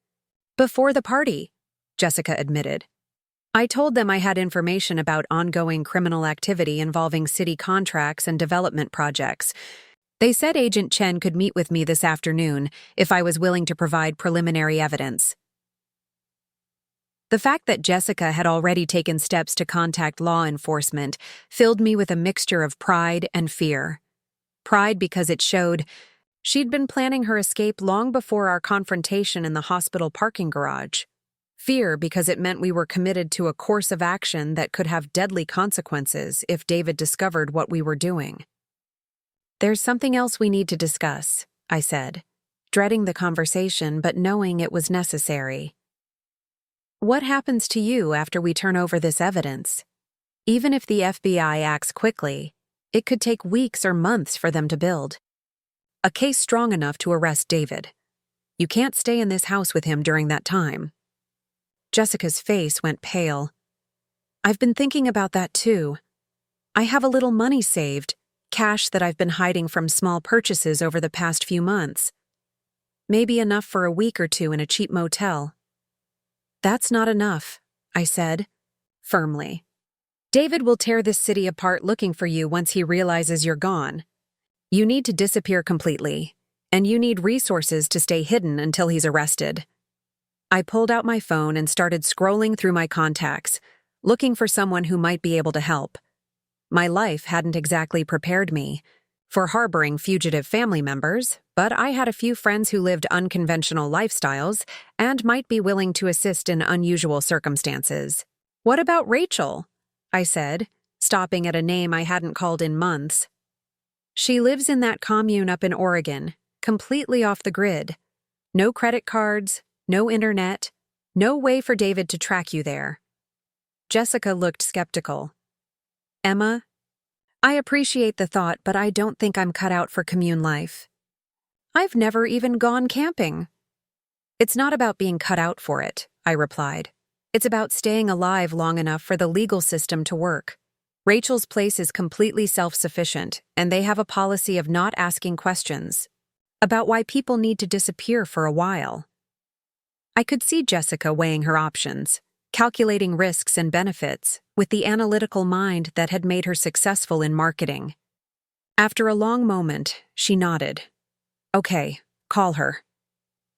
"Before the party," Jessica admitted. "I told them I had information about ongoing criminal activity involving city contracts and development projects. They said Agent Chen could meet with me this afternoon if I was willing to provide preliminary evidence." The fact that Jessica had already taken steps to contact law enforcement filled me with a mixture of pride and fear. Pride because it showed she'd been planning her escape long before our confrontation in the hospital parking garage. Fear because it meant we were committed to a course of action that could have deadly consequences if David discovered what we were doing. "There's something else we need to discuss," I said, dreading the conversation but knowing it was necessary. "What happens to you after we turn over this evidence? Even if the FBI acts quickly, it could take weeks or months for them to build a case strong enough to arrest David. You can't stay in this house with him during that time." Jessica's face went pale. "I've been thinking about that too. I have a little money saved, cash that I've been hiding from small purchases over the past few months. Maybe enough for a week or 2 in a cheap motel." "That's not enough," I said, firmly. "David will tear this city apart looking for you once he realizes you're gone. You need to disappear completely, and you need resources to stay hidden until he's arrested." I pulled out my phone and started scrolling through my contacts, looking for someone who might be able to help. My life hadn't exactly prepared me for harboring fugitive family members, but I had a few friends who lived unconventional lifestyles and might be willing to assist in unusual circumstances. "What about Rachel?" I said, stopping at a name I hadn't called in months. "She lives in that commune up in Oregon, completely off the grid. No credit cards, no internet, no way for David to track you there." Jessica looked skeptical. "Emma, I appreciate the thought, but I don't think I'm cut out for commune life. I've never even gone camping." "It's not about being cut out for it," I replied. "It's about staying alive long enough for the legal system to work. Rachel's place is completely self-sufficient, and they have a policy of not asking questions about why people need to disappear for a while." I could see Jessica weighing her options, calculating risks and benefits, with the analytical mind that had made her successful in marketing. After a long moment, she nodded. "Okay, call her.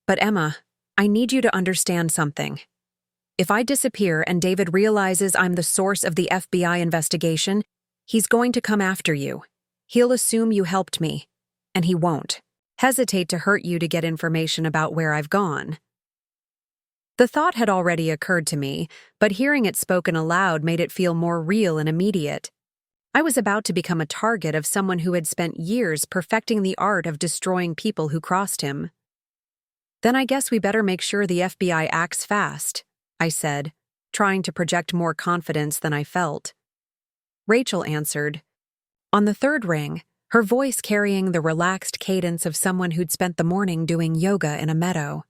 But Emma, I need you to understand something. If I disappear and David realizes I'm the source of the FBI investigation, he's going to come after you. He'll assume you helped me, and he won't hesitate to hurt you to get information about where I've gone." The thought had already occurred to me, but hearing it spoken aloud made it feel more real and immediate. I was about to become a target of someone who had spent years perfecting the art of destroying people who crossed him. "Then I guess we better make sure the FBI acts fast," I said, trying to project more confidence than I felt. Rachel answered. On the 3rd ring, her voice carrying the relaxed cadence of someone who'd spent the morning doing yoga in a meadow.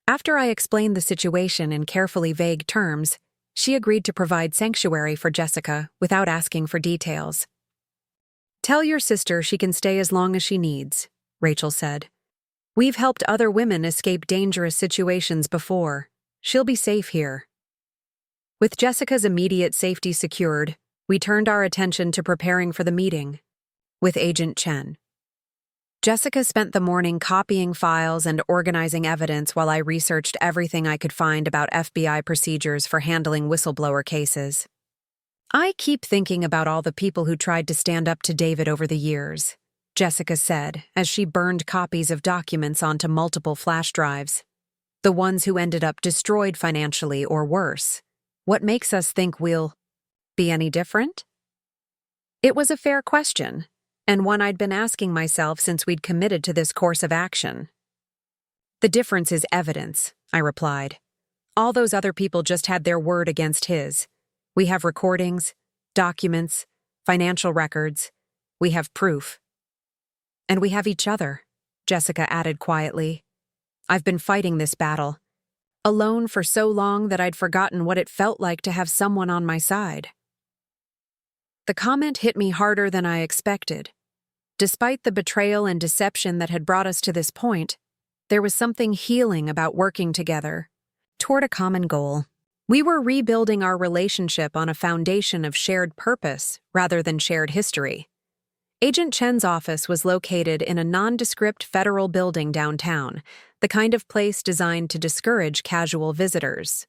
After I explained the situation in carefully vague terms, she agreed to provide sanctuary for Jessica without asking for details. "Tell your sister she can stay as long as she needs," Rachel said. "We've helped other women escape dangerous situations before. She'll be safe here." With Jessica's immediate safety secured, we turned our attention to preparing for the meeting with Agent Chen. Jessica spent the morning copying files and organizing evidence while I researched everything I could find about FBI procedures for handling whistleblower cases. "I keep thinking about all the people who tried to stand up to David over the years," Jessica said as she burned copies of documents onto multiple flash drives. "The ones who ended up destroyed financially or worse. What makes us think we'll be any different?" It was a fair question, and one I'd been asking myself since we'd committed to this course of action. "The difference is evidence," I replied. "All those other people just had their word against his. We have recordings, documents, financial records. We have proof. And we have each other," Jessica added quietly. "I've been fighting this battle, alone for so long that I'd forgotten what it felt like to have someone on my side." The comment hit me harder than I expected. Despite the betrayal and deception that had brought us to this point, there was something healing about working together toward a common goal. We were rebuilding our relationship on a foundation of shared purpose rather than shared history. Agent Chen's office was located in a nondescript federal building downtown, the kind of place designed to discourage casual visitors.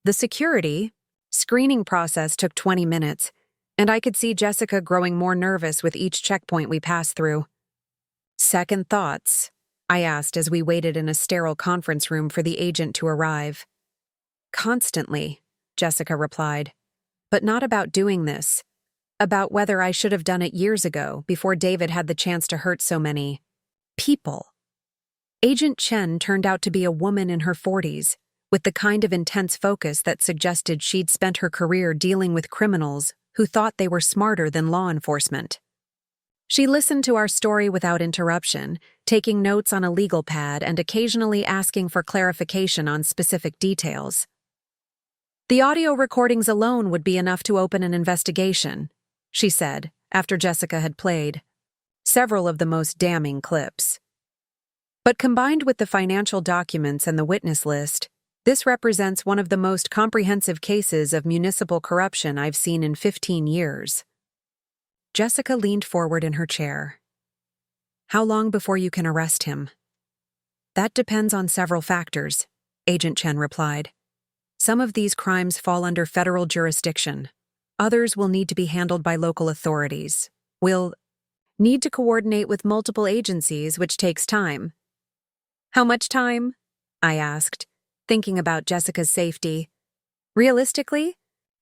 The screening process took 20 minutes, and I could see Jessica growing more nervous with each checkpoint we passed through. "Second thoughts?" I asked as we waited in a sterile conference room for the agent to arrive. "Constantly," Jessica replied. "But not about doing this. About whether I should have done it years ago, before David had the chance to hurt so many people." Agent Chen turned out to be a woman in her 40s, with the kind of intense focus that suggested she'd spent her career dealing with criminals who thought they were smarter than law enforcement. She listened to our story without interruption, taking notes on a legal pad and occasionally asking for clarification on specific details. "The audio recordings alone would be enough to open an investigation," she said, after Jessica had played several of the most damning clips. "But combined with the financial documents and the witness list, this represents one of the most comprehensive cases of municipal corruption I've seen in 15 years. Jessica leaned forward in her chair. "How long before you can arrest him?" "That depends on several factors," Agent Chen replied. "Some of these crimes fall under federal jurisdiction. Others will need to be handled by local authorities. We'll need to coordinate with multiple agencies, which takes time." "How much time?" I asked, thinking about Jessica's safety. "Realistically,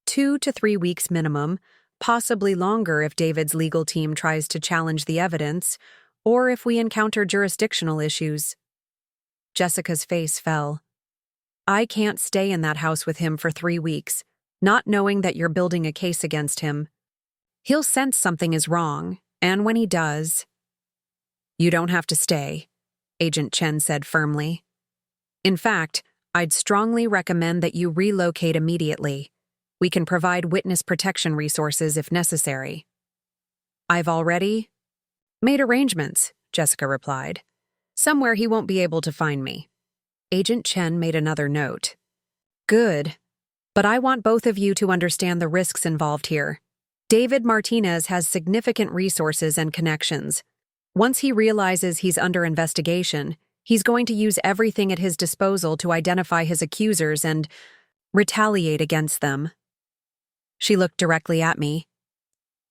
2 to 3 weeks minimum, possibly longer if David's legal team tries to challenge the evidence, or if we encounter jurisdictional issues." Jessica's face fell. "I can't stay in that house with him for 3 weeks, not knowing that you're building a case against him. He'll sense something is wrong, and when he does—" "You don't have to stay," Agent Chen said firmly. "In fact, I'd strongly recommend that you relocate immediately. We can provide witness protection resources if necessary." "I've already made arrangements," Jessica replied. "Somewhere he won't be able to find me." Agent Chen made another note. "Good. But I want both of you to understand the risks involved here. David Martinez has significant resources and connections. Once he realizes he's under investigation, he's going to use everything at his disposal to identify his accusers and retaliate against them." She looked directly at me.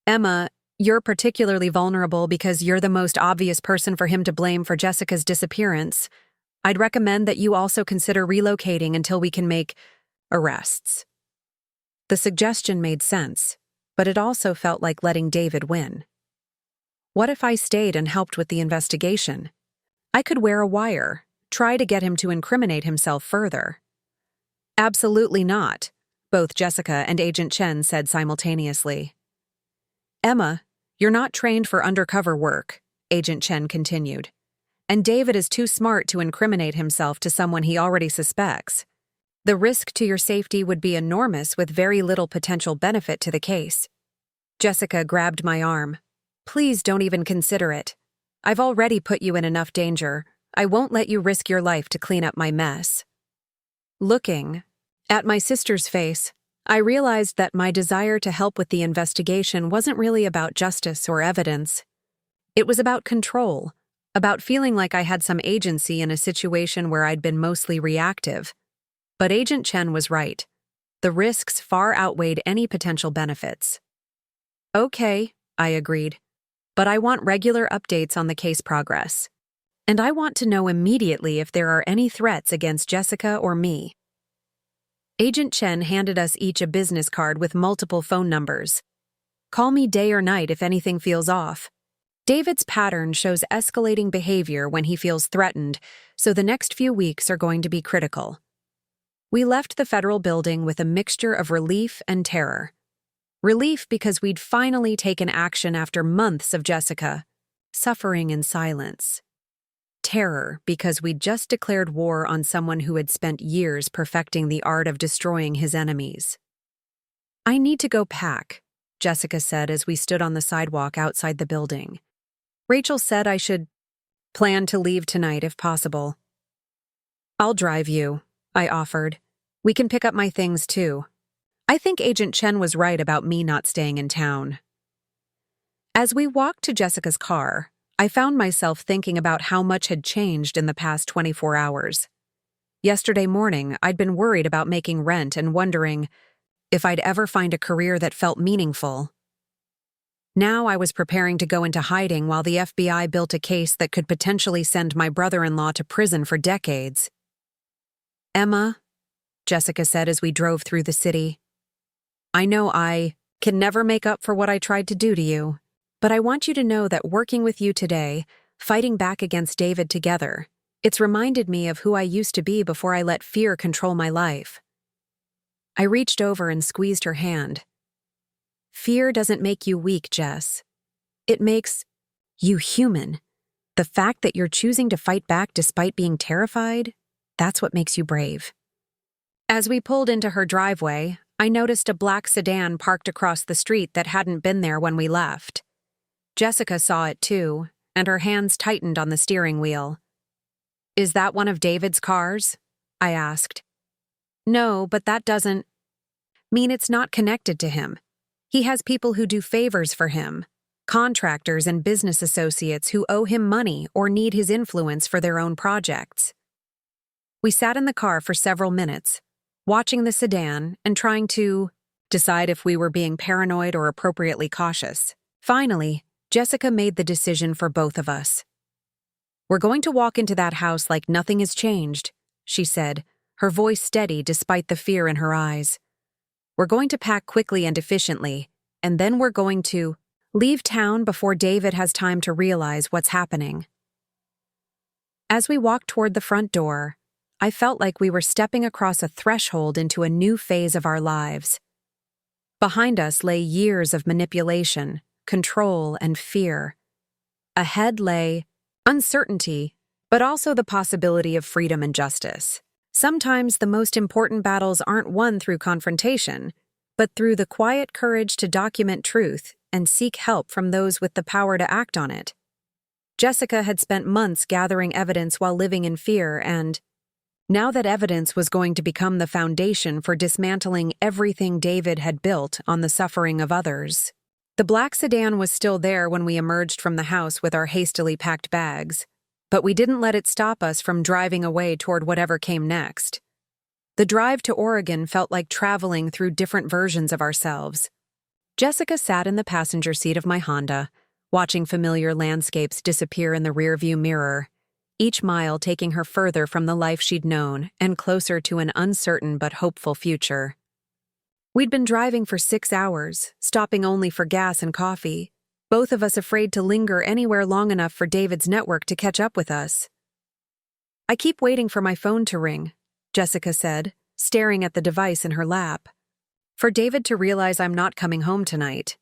"Emma, you're particularly vulnerable because you're the most obvious person for him to blame for Jessica's disappearance. I'd recommend that you also consider relocating until we can make arrests." The suggestion made sense, but it also felt like letting David win. What if I stayed and helped with the investigation? I could wear a wire, try to get him to incriminate himself further. "Absolutely not," both Jessica and Agent Chen said simultaneously. "Emma, you're not trained for undercover work," Agent Chen continued. and David is too smart to incriminate himself to someone he already suspects. The risk to your safety would be enormous with very little potential benefit to the case. Jessica grabbed my arm. Please don't even consider it. I've already put you in enough danger. I won't let you risk your life to clean up my mess. Looking at my sister's face, I realized that my desire to help with the investigation wasn't really about justice or evidence. It was about control, about feeling like I had some agency in a situation where I'd been mostly reactive. But Agent Chen was right. The risks far outweighed any potential benefits. Okay, I agreed. But I want regular updates on the case progress. And I want to know immediately if there are any threats against Jessica or me. Agent Chen handed us each a business card with multiple phone numbers. Call me day or night if anything feels off. David's pattern shows escalating behavior when he feels threatened, so the next few weeks are going to be critical. We left the federal building with a mixture of relief and terror. Relief because we'd finally taken action after months of Jessica suffering in silence. Terror because we'd just declared war on someone who had spent years perfecting the art of destroying his enemies. I need to go pack, Jessica said as we stood on the sidewalk outside the building. Rachel said I should plan to leave tonight if possible. I'll drive you, I offered. We can pick up my things too. I think Agent Chen was right about me not staying in town. As we walked to Jessica's car, I found myself thinking about how much had changed in the past 24 hours. Yesterday morning, I'd been worried about making rent and wondering if I'd ever find a career that felt meaningful. Now I was preparing to go into hiding while the FBI built a case that could potentially send my brother-in-law to prison for decades. Emma, Jessica said as we drove through the city, I know I can never make up for what I tried to do to you. But I want you to know that working with you today, fighting back against David together, it's reminded me of who I used to be before I let fear control my life. I reached over and squeezed her hand. Fear doesn't make you weak, Jess. It makes you human. The fact that you're choosing to fight back despite being terrified, that's what makes you brave. As we pulled into her driveway, I noticed a black sedan parked across the street that hadn't been there when we left. Jessica saw it too, and her hands tightened on the steering wheel. Is that one of David's cars? I asked. No, but that doesn't mean it's not connected to him. He has people who do favors for him, contractors and business associates who owe him money or need his influence for their own projects. We sat in the car for several minutes, watching the sedan and trying to decide if we were being paranoid or appropriately cautious. Finally, Jessica made the decision for both of us. We're going to walk into that house like nothing has changed, she said, her voice steady despite the fear in her eyes. We're going to pack quickly and efficiently, and then we're going to leave town before David has time to realize what's happening. As we walked toward the front door, I felt like we were stepping across a threshold into a new phase of our lives. Behind us lay years of manipulation, control, and fear. Ahead lay uncertainty, but also the possibility of freedom and justice. Sometimes the most important battles aren't won through confrontation, but through the quiet courage to document truth and seek help from those with the power to act on it. Jessica had spent months gathering evidence while living in fear, and now that evidence was going to become the foundation for dismantling everything David had built on the suffering of others. The black sedan was still there when we emerged from the house with our hastily packed bags, but we didn't let it stop us from driving away toward whatever came next. The drive to Oregon felt like traveling through different versions of ourselves. Jessica sat in the passenger seat of my Honda, watching familiar landscapes disappear in the rearview mirror, each mile taking her further from the life she'd known and closer to an uncertain but hopeful future. We'd been driving for 6 hours, stopping only for gas and coffee, both of us afraid to linger anywhere long enough for David's network to catch up with us. I keep waiting for my phone to ring, Jessica said, staring at the device in her lap. For David to realize I'm not coming home tonight.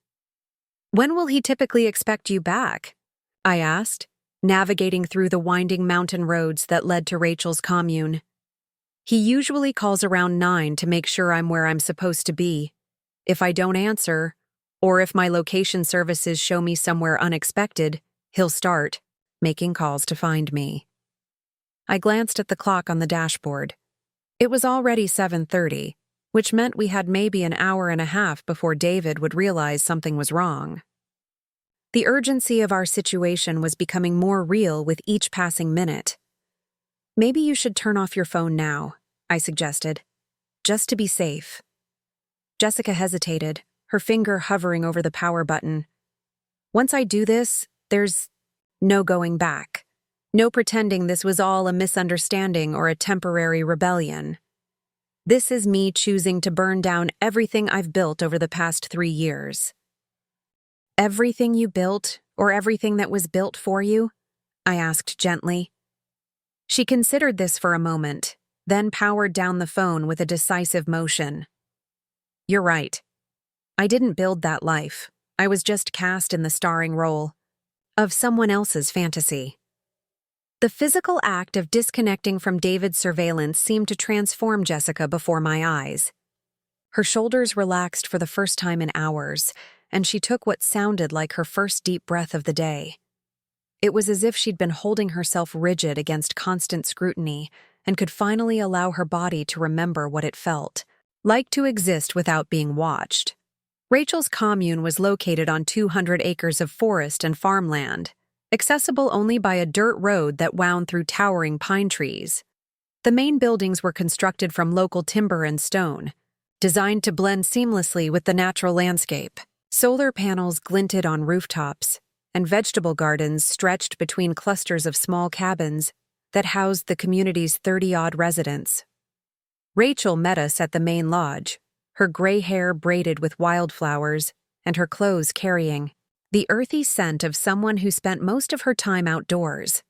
When will he typically expect you back? I asked. navigating through the winding mountain roads that led to Rachel's commune. He usually calls around 9 to make sure I'm where I'm supposed to be. If I don't answer, or if my location services show me somewhere unexpected, he'll start making calls to find me. I glanced at the clock on the dashboard. It was already 7:30, which meant we had maybe an hour and a half before David would realize something was wrong. The urgency of our situation was becoming more real with each passing minute. "Maybe you should turn off your phone now," I suggested, "just to be safe." Jessica hesitated, her finger hovering over the power button. "Once I do this, there's no going back. No pretending this was all a misunderstanding or a temporary rebellion. This is me choosing to burn down everything I've built over the past 3 years." "Everything you built, or everything that was built for you?" I asked gently. She considered this for a moment, then powered down the phone with a decisive motion. "You're right. I didn't build that life. I was just cast in the starring role of someone else's fantasy." The physical act of disconnecting from David's surveillance seemed to transform Jessica before my eyes. Her shoulders relaxed for the first time in hours, and she took what sounded like her first deep breath of the day. It was as if she'd been holding herself rigid against constant scrutiny and could finally allow her body to remember what it felt like to exist without being watched. Rachel's commune was located on 200 acres of forest and farmland, accessible only by a dirt road that wound through towering pine trees. The main buildings were constructed from local timber and stone, designed to blend seamlessly with the natural landscape. Solar panels glinted on rooftops, and vegetable gardens stretched between clusters of small cabins that housed the community's 30-odd residents. Rachel met us at the main lodge, her gray hair braided with wildflowers and her clothes carrying the earthy scent of someone who spent most of her time outdoors.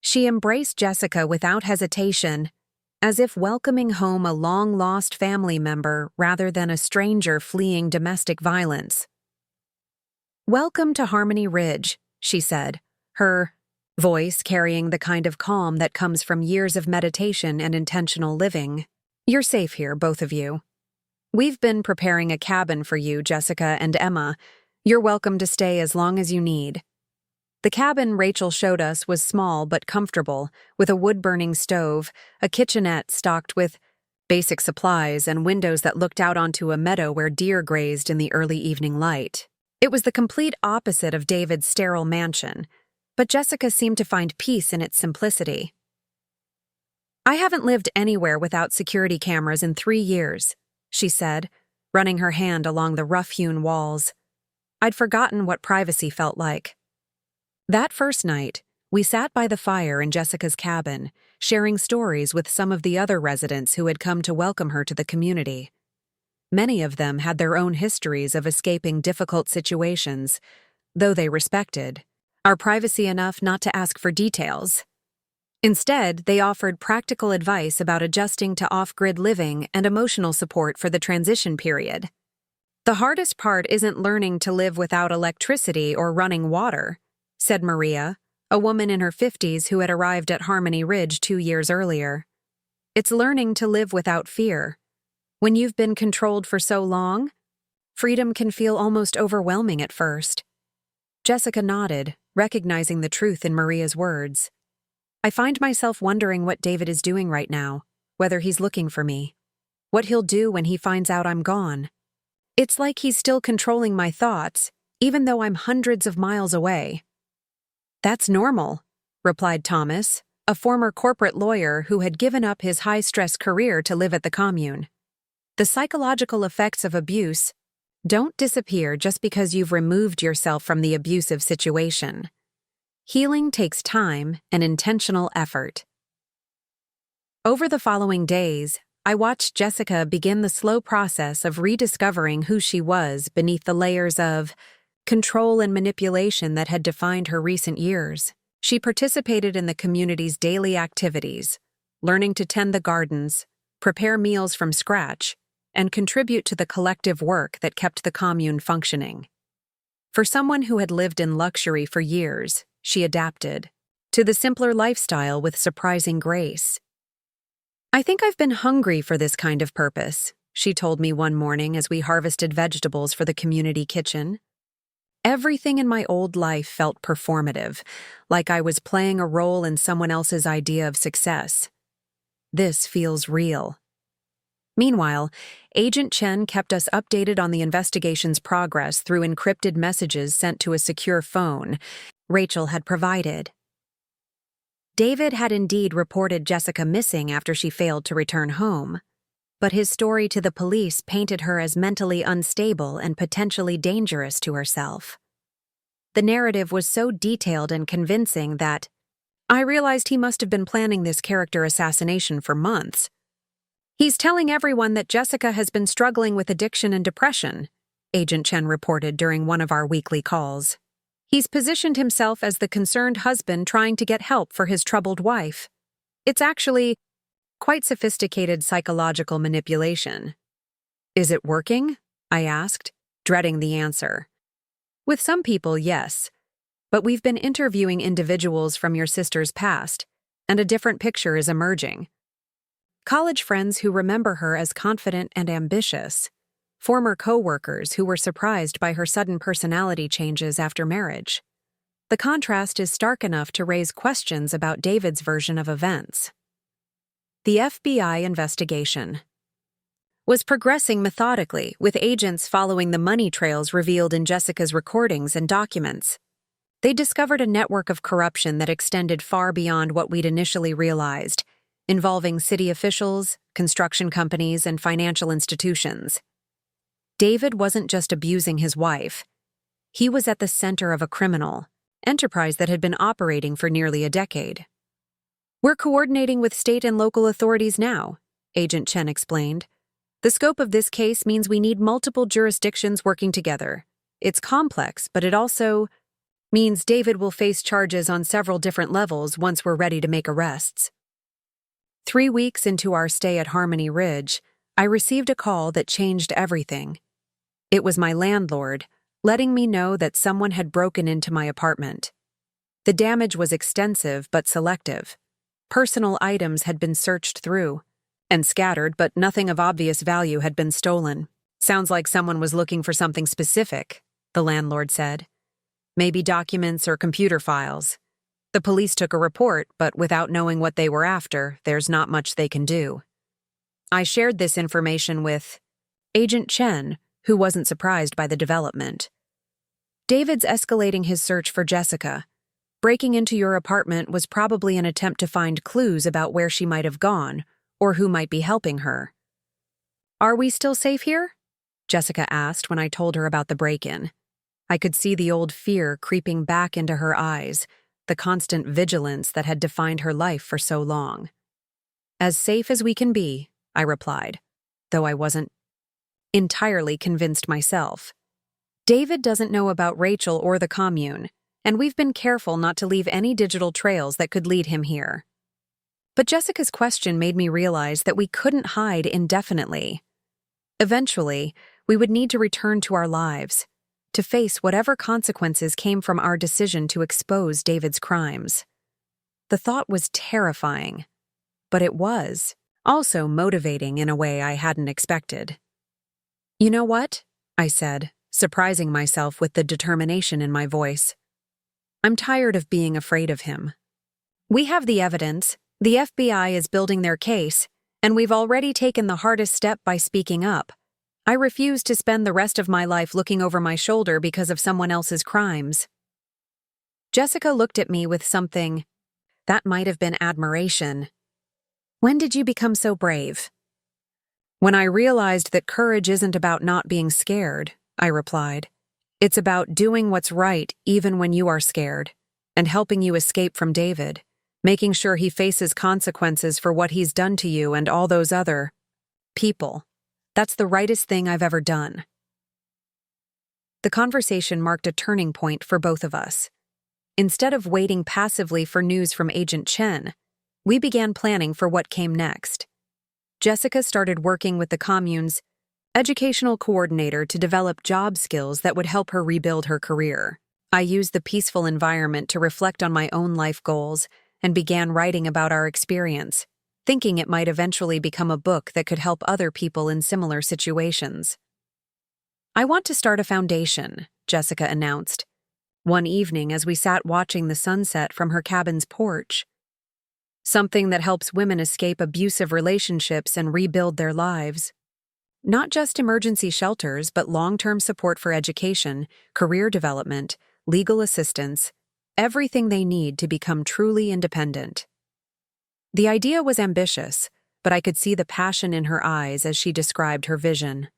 She embraced Jessica without hesitation, as if welcoming home a long-lost family member rather than a stranger fleeing domestic violence. "Welcome to Harmony Ridge," she said, her voice carrying the kind of calm that comes from years of meditation and intentional living. "You're safe here, both of you. We've been preparing a cabin for you, Jessica and Emma. You're welcome to stay as long as you need." The cabin Rachel showed us was small but comfortable, with a wood-burning stove, a kitchenette stocked with basic supplies, and windows that looked out onto a meadow where deer grazed in the early evening light. It was the complete opposite of David's sterile mansion, but Jessica seemed to find peace in its simplicity. "I haven't lived anywhere without security cameras in 3 years," she said, running her hand along the rough-hewn walls. I'd forgotten what privacy felt like. That first night, we sat by the fire in Jessica's cabin, sharing stories with some of the other residents who had come to welcome her to the community. Many of them had their own histories of escaping difficult situations, though they respected our privacy enough not to ask for details. Instead, they offered practical advice about adjusting to off-grid living and emotional support for the transition period. "The hardest part isn't learning to live without electricity or running water," said Maria, a woman in her 50s who had arrived at Harmony Ridge 2 years earlier. "It's learning to live without fear. When you've been controlled for so long, freedom can feel almost overwhelming at first." Jessica nodded, recognizing the truth in Maria's words. "I find myself wondering what David is doing right now, whether he's looking for me, what he'll do when he finds out I'm gone. It's like he's still controlling my thoughts, even though I'm hundreds of miles away." "That's normal," replied Thomas, a former corporate lawyer who had given up his high-stress career to live at the commune. "The psychological effects of abuse don't disappear just because you've removed yourself from the abusive situation. Healing takes time and intentional effort." Over the following days, I watched Jessica begin the slow process of rediscovering who she was beneath the layers of control and manipulation that had defined her recent years. She participated in the community's daily activities, learning to tend the gardens, prepare meals from scratch, and contribute to the collective work that kept the commune functioning. For someone who had lived in luxury for years, she adapted to the simpler lifestyle with surprising grace. "I think I've been hungry for this kind of purpose," she told me one morning as we harvested vegetables for the community kitchen. Everything in my old life felt performative, like I was playing a role in someone else's idea of success. This feels real. Meanwhile, Agent Chen kept us updated on the investigation's progress through encrypted messages sent to a secure phone Rachel had provided. David had indeed reported Jessica missing after she failed to return home, but his story to the police painted her as mentally unstable and potentially dangerous to herself. The narrative was so detailed and convincing that I realized he must have been planning this character assassination for months. "He's telling everyone that Jessica has been struggling with addiction and depression," Agent Chen reported during one of our weekly calls. "He's positioned himself as the concerned husband trying to get help for his troubled wife. It's actually quite sophisticated psychological manipulation." "Is it working?" I asked, dreading the answer. "With some people, yes. But we've been interviewing individuals from your sister's past, and a different picture is emerging. College friends who remember her as confident and ambitious. Former co-workers who were surprised by her sudden personality changes after marriage. The contrast is stark enough to raise questions about David's version of events." The FBI investigation was progressing methodically, with agents following the money trails revealed in Jessica's recordings and documents. They discovered a network of corruption that extended far beyond what we'd initially realized, involving city officials, construction companies, and financial institutions. David wasn't just abusing his wife. He was at the center of a criminal enterprise that had been operating for nearly a decade. "We're coordinating with state and local authorities now," Agent Chen explained. "The scope of this case means we need multiple jurisdictions working together. It's complex, but it also means David will face charges on several different levels once we're ready to make arrests." 3 weeks into our stay at Harmony Ridge, I received a call that changed everything. It was my landlord, letting me know that someone had broken into my apartment. The damage was extensive but selective. Personal items had been searched through and scattered, but nothing of obvious value had been stolen. "Sounds like someone was looking for something specific," the landlord said. "Maybe documents or computer files. The police took a report, but without knowing what they were after, there's not much they can do." I shared this information with Agent Chen, who wasn't surprised by the development. "David's escalating his search for Jessica. Breaking into your apartment was probably an attempt to find clues about where she might have gone, or who might be helping her." "Are we still safe here?" Jessica asked when I told her about the break-in. I could see the old fear creeping back into her eyes, the constant vigilance that had defined her life for so long. "As safe as we can be," I replied, though I wasn't entirely convinced myself. "David doesn't know about Rachel or the commune, and we've been careful not to leave any digital trails that could lead him here." But Jessica's question made me realize that we couldn't hide indefinitely. Eventually, we would need to return to our lives, to face whatever consequences came from our decision to expose David's crimes. The thought was terrifying, but it was also motivating in a way I hadn't expected. "You know what?" I said, surprising myself with the determination in my voice. "I'm tired of being afraid of him. We have the evidence, the FBI is building their case, and we've already taken the hardest step by speaking up. I refuse to spend the rest of my life looking over my shoulder because of someone else's crimes." Jessica looked at me with something that might have been admiration. "When did you become so brave?" "When I realized that courage isn't about not being scared," I replied. "It's about doing what's right even when you are scared, and helping you escape from David, making sure he faces consequences for what he's done to you and all those other people. That's the rightest thing I've ever done." The conversation marked a turning point for both of us. Instead of waiting passively for news from Agent Chen, we began planning for what came next. Jessica started working with the commune's educational coordinator to develop job skills that would help her rebuild her career. I used the peaceful environment to reflect on my own life goals and began writing about our experience, thinking it might eventually become a book that could help other people in similar situations. "I want to start a foundation," Jessica announced, one evening as we sat watching the sunset from her cabin's porch. "Something that helps women escape abusive relationships and rebuild their lives. Not just emergency shelters, but long-term support for education, career development, legal assistance, everything they need to become truly independent." The idea was ambitious, but I could see the passion in her eyes as she described her vision.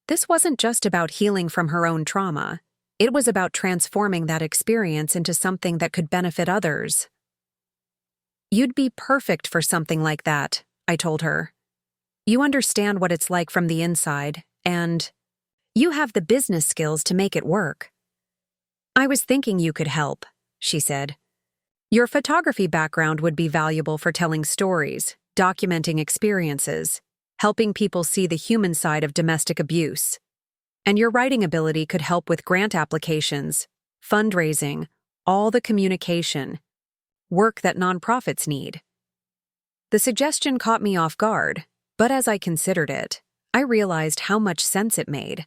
This wasn't just about healing from her own trauma. It was about transforming that experience into something that could benefit others. "You'd be perfect for something like that," I told her. "You understand what it's like from the inside, and you have the business skills to make it work." "I was thinking you could help," she said. "Your photography background would be valuable for telling stories, documenting experiences, helping people see the human side of domestic abuse. And your writing ability could help with grant applications, fundraising, all the communication, work that nonprofits need." The suggestion caught me off guard, but as I considered it, I realized how much sense it made.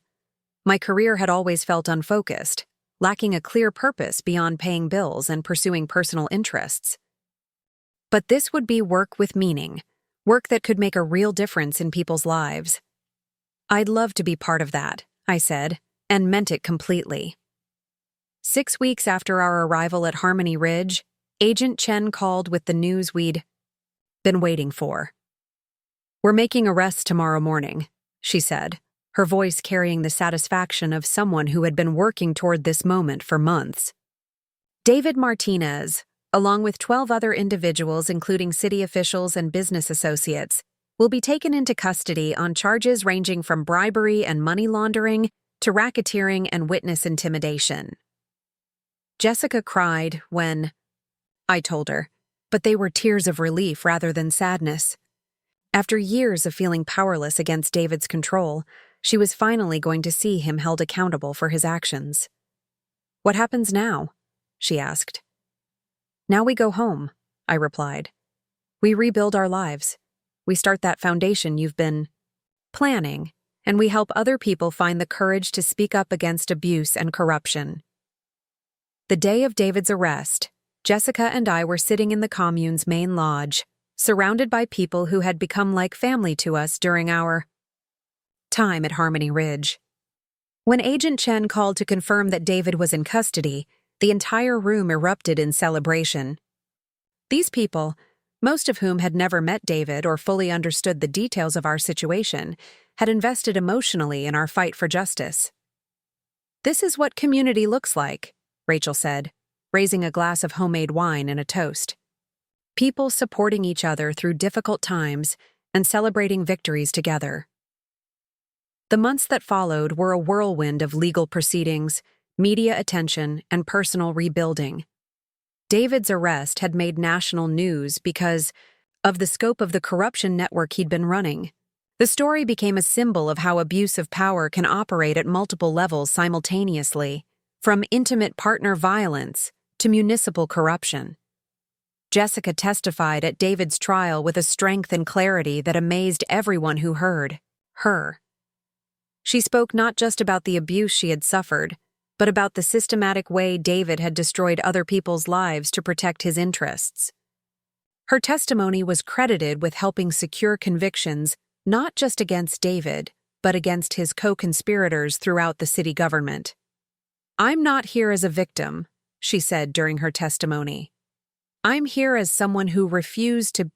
My career had always felt unfocused, lacking a clear purpose beyond paying bills and pursuing personal interests. But this would be work with meaning, work that could make a real difference in people's lives. "I'd love to be part of that," I said, and meant it completely. 6 weeks after our arrival at Harmony Ridge, Agent Chen called with the news we'd been waiting for. "We're making arrests tomorrow morning," she said, her voice carrying the satisfaction of someone who had been working toward this moment for months. "David Martinez, along with 12 other individuals including city officials and business associates, will be taken into custody on charges ranging from bribery and money laundering to racketeering and witness intimidation." Jessica cried when I told her, but they were tears of relief rather than sadness. After years of feeling powerless against David's control, she was finally going to see him held accountable for his actions. "What happens now?" she asked. "Now we go home," I replied. "We rebuild our lives. We start that foundation you've been planning, and we help other people find the courage to speak up against abuse and corruption." The day of David's arrest, Jessica and I were sitting in the commune's main lodge, surrounded by people who had become like family to us during our time at Harmony Ridge. When Agent Chen called to confirm that David was in custody, the entire room erupted in celebration. These people, most of whom had never met David or fully understood the details of our situation, had invested emotionally in our fight for justice. "This is what community looks like," Rachel said, raising a glass of homemade wine and a toast. "People supporting each other through difficult times and celebrating victories together." The months that followed were a whirlwind of legal proceedings, media attention, and personal rebuilding. David's arrest had made national news because of the scope of the corruption network he'd been running. The story became a symbol of how abuse of power can operate at multiple levels simultaneously, from intimate partner violence to municipal corruption. Jessica testified at David's trial with a strength and clarity that amazed everyone who heard her. She spoke not just about the abuse she had suffered, but about the systematic way David had destroyed other people's lives to protect his interests. Her testimony was credited with helping secure convictions not just against David, but against his co-conspirators throughout the city government. "I'm not here as a victim," she said during her testimony. "I'm here as someone who refused to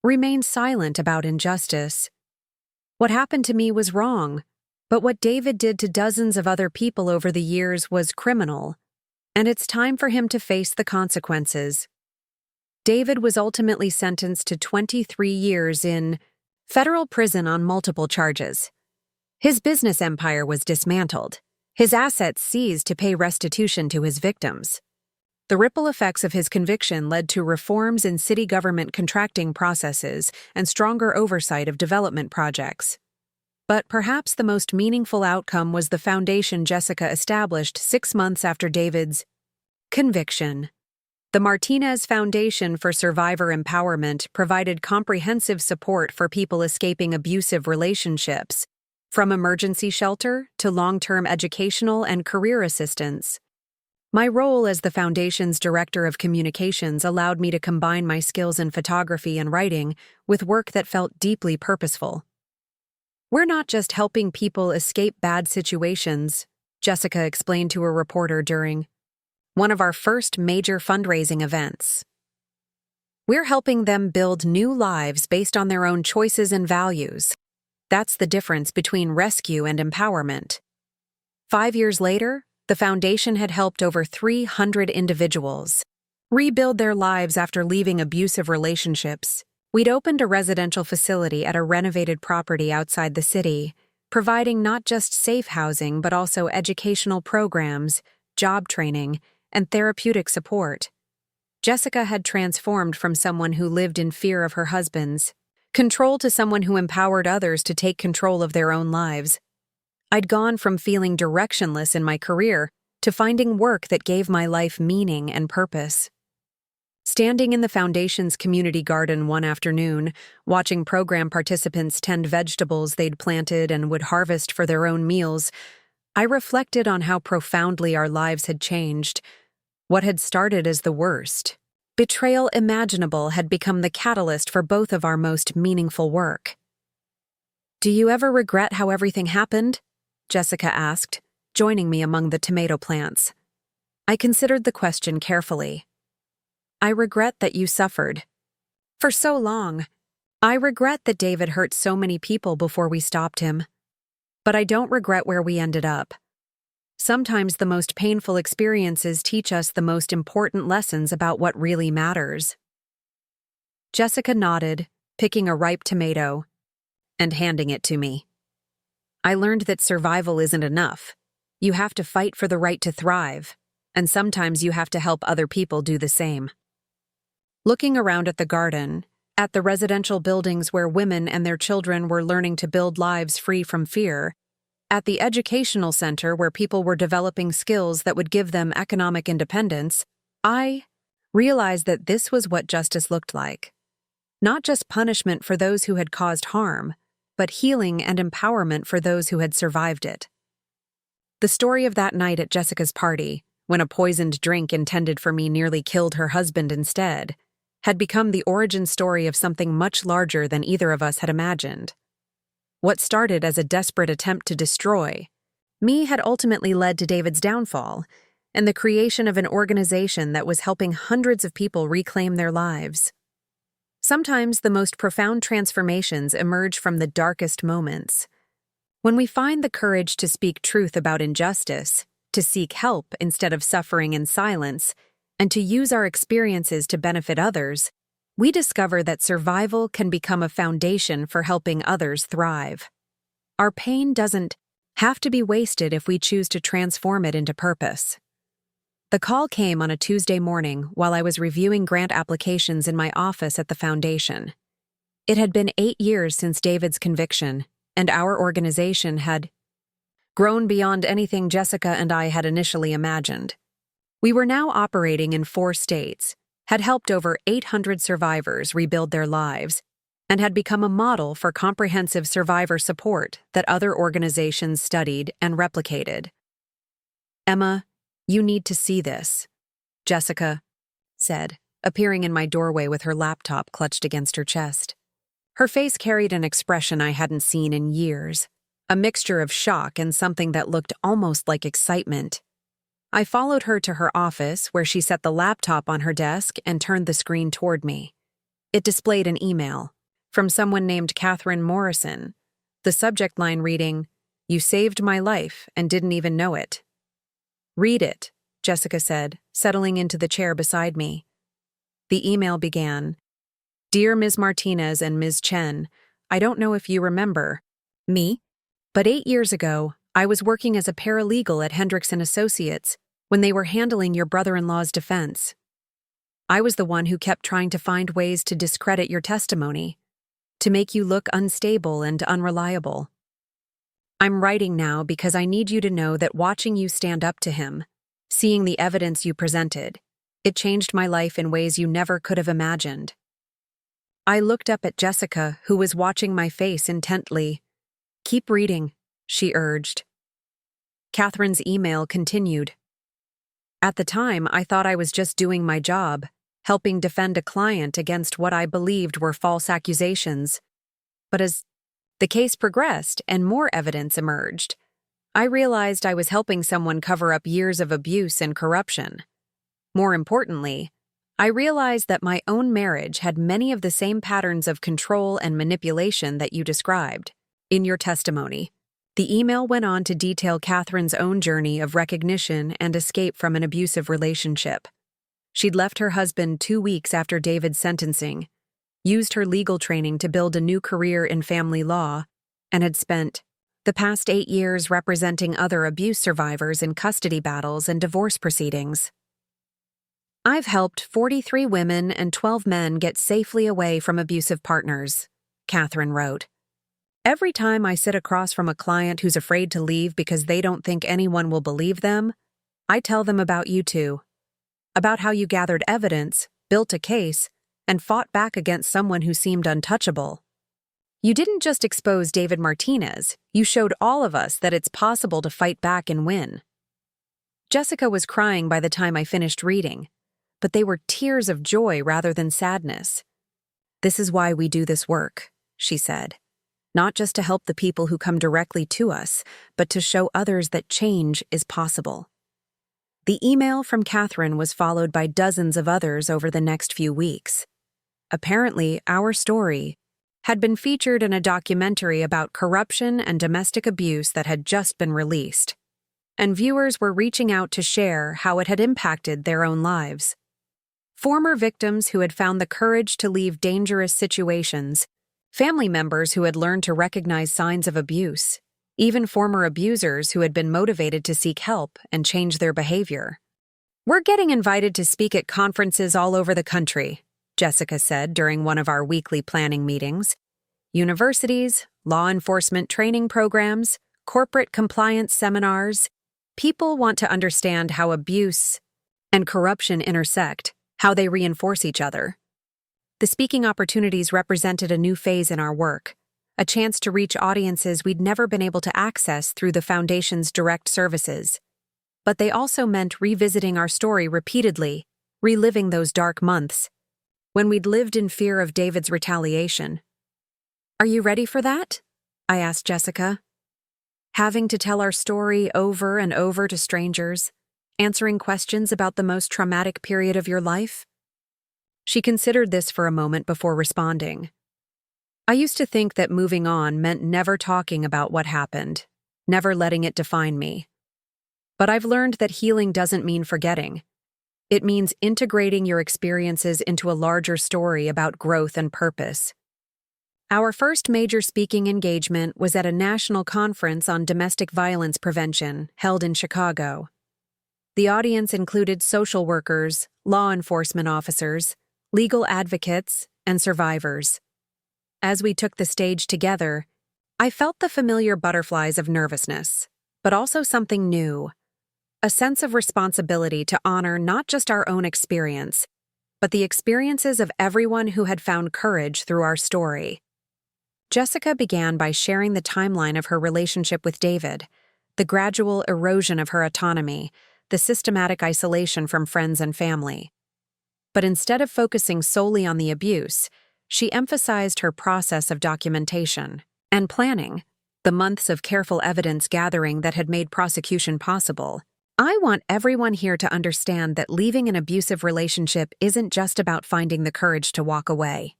remain silent about injustice. What happened to me was wrong, but what David did to dozens of other people over the years was criminal, and it's time for him to face the consequences." David was ultimately sentenced to 23 years in federal prison on multiple charges. His business empire was dismantled, his assets seized to pay restitution to his victims. The ripple effects of his conviction led to reforms in city government contracting processes and stronger oversight of development projects. But perhaps the most meaningful outcome was the foundation Jessica established 6 months after David's conviction. The Martinez Foundation for Survivor Empowerment provided comprehensive support for people escaping abusive relationships, from emergency shelter to long-term educational and career assistance. My role as the Foundation's Director of Communications allowed me to combine my skills in photography and writing with work that felt deeply purposeful. "We're not just helping people escape bad situations," Jessica explained to a reporter during one of our first major fundraising events. "We're helping them build new lives based on their own choices and values. That's the difference between rescue and empowerment." 5 years later, the foundation had helped over 300 individuals rebuild their lives after leaving abusive relationships. We'd opened a residential facility at a renovated property outside the city, providing not just safe housing but also educational programs, job training, and therapeutic support. Jessica had transformed from someone who lived in fear of her husband's control to someone who empowered others to take control of their own lives. I'd gone from feeling directionless in my career to finding work that gave my life meaning and purpose. Standing in the Foundation's community garden one afternoon, watching program participants tend vegetables they'd planted and would harvest for their own meals, I reflected on how profoundly our lives had changed. What had started as the worst betrayal imaginable had become the catalyst for both of our most meaningful work. "Do you ever regret how everything happened?" Jessica asked, joining me among the tomato plants. I considered the question carefully. "I regret that you suffered for so long. I regret that David hurt so many people before we stopped him. But I don't regret where we ended up. Sometimes the most painful experiences teach us the most important lessons about what really matters." Jessica nodded, picking a ripe tomato and handing it to me. "I learned that survival isn't enough. You have to fight for the right to thrive, and sometimes you have to help other people do the same." Looking around at the garden, at the residential buildings where women and their children were learning to build lives free from fear, at the educational center where people were developing skills that would give them economic independence, I realized that this was what justice looked like. Not just punishment for those who had caused harm, but healing and empowerment for those who had survived it. The story of that night at Jessica's party, when a poisoned drink intended for me nearly killed her husband instead, had become the origin story of something much larger than either of us had imagined. What started as a desperate attempt to destroy me had ultimately led to David's downfall and the creation of an organization that was helping hundreds of people reclaim their lives. Sometimes the most profound transformations emerge from the darkest moments. When we find the courage to speak truth about injustice, to seek help instead of suffering in silence, and to use our experiences to benefit others, we discover that survival can become a foundation for helping others thrive. Our pain doesn't have to be wasted if we choose to transform it into purpose. The call came on a Tuesday morning while I was reviewing grant applications in my office at the foundation. It had been 8 years since David's conviction, and our organization had grown beyond anything Jessica and I had initially imagined. We were now operating in 4 states, had helped over 800 survivors rebuild their lives, and had become a model for comprehensive survivor support that other organizations studied and replicated. "Emma, you need to see this," Jessica said, appearing in my doorway with her laptop clutched against her chest. Her face carried an expression I hadn't seen in years, a mixture of shock and something that looked almost like excitement. I followed her to her office, where she set the laptop on her desk and turned the screen toward me. It displayed an email from someone named Catherine Morrison, the subject line reading, "You saved my life and didn't even know it." "Read it," Jessica said, settling into the chair beside me. The email began, "Dear Ms. Martinez and Ms. Chen, I don't know if you remember me, but 8 years ago, I was working as a paralegal at Hendricks & Associates when they were handling your brother-in-law's defense. I was the one who kept trying to find ways to discredit your testimony, to make you look unstable and unreliable. I'm writing now because I need you to know that watching you stand up to him, seeing the evidence you presented, it changed my life in ways you never could have imagined. I looked up at Jessica, who was watching my face intently. Keep reading, she urged. Catherine's email continued. At the time, I thought I was just doing my job, helping defend a client against what I believed were false accusations. But as the case progressed and more evidence emerged, I realized I was helping someone cover up years of abuse and corruption. More importantly, I realized that my own marriage had many of the same patterns of control and manipulation that you described in your testimony. The email went on to detail Catherine's own journey of recognition and escape from an abusive relationship. She'd left her husband 2 weeks after David's sentencing, used her legal training to build a new career in family law, and had spent the past 8 years representing other abuse survivors in custody battles and divorce proceedings. I've helped 43 women and 12 men get safely away from abusive partners, Catherine wrote. Every time I sit across from a client who's afraid to leave because they don't think anyone will believe them, I tell them about you two, about how you gathered evidence, built a case, and fought back against someone who seemed untouchable. You didn't just expose David Martinez, you showed all of us that it's possible to fight back and win. Jessica was crying by the time I finished reading, but they were tears of joy rather than sadness. This is why we do this work, she said. Not just to help the people who come directly to us, but to show others that change is possible. The email from Catherine was followed by dozens of others over the next few weeks. Apparently, our story had been featured in a documentary about corruption and domestic abuse that had just been released, and viewers were reaching out to share how it had impacted their own lives. Former victims who had found the courage to leave dangerous situations, family members who had learned to recognize signs of abuse, even former abusers who had been motivated to seek help and change their behavior. We're getting invited to speak at conferences all over the country, Jessica said during one of our weekly planning meetings. Universities, law enforcement training programs, corporate compliance seminars. People want to understand how abuse and corruption intersect, how they reinforce each other. The speaking opportunities represented a new phase in our work, a chance to reach audiences we'd never been able to access through the Foundation's direct services. But they also meant revisiting our story repeatedly, reliving those dark months, when we'd lived in fear of David's retaliation. Are you ready for that? I asked Jessica. Having to tell our story over and over to strangers, answering questions about the most traumatic period of your life? She considered this for a moment before responding. I used to think that moving on meant never talking about what happened, never letting it define me. But I've learned that healing doesn't mean forgetting. It means integrating your experiences into a larger story about growth and purpose. Our first major speaking engagement was at a national conference on domestic violence prevention held in Chicago. The audience included social workers, law enforcement officers, legal advocates, and survivors. As we took the stage together, I felt the familiar butterflies of nervousness, but also something new, a sense of responsibility to honor not just our own experience, but the experiences of everyone who had found courage through our story. Jessica began by sharing the timeline of her relationship with David, the gradual erosion of her autonomy, the systematic isolation from friends and family. But instead of focusing solely on the abuse, she emphasized her process of documentation and planning, the months of careful evidence gathering that had made prosecution possible. I want everyone here to understand that leaving an abusive relationship isn't just about finding the courage to walk away,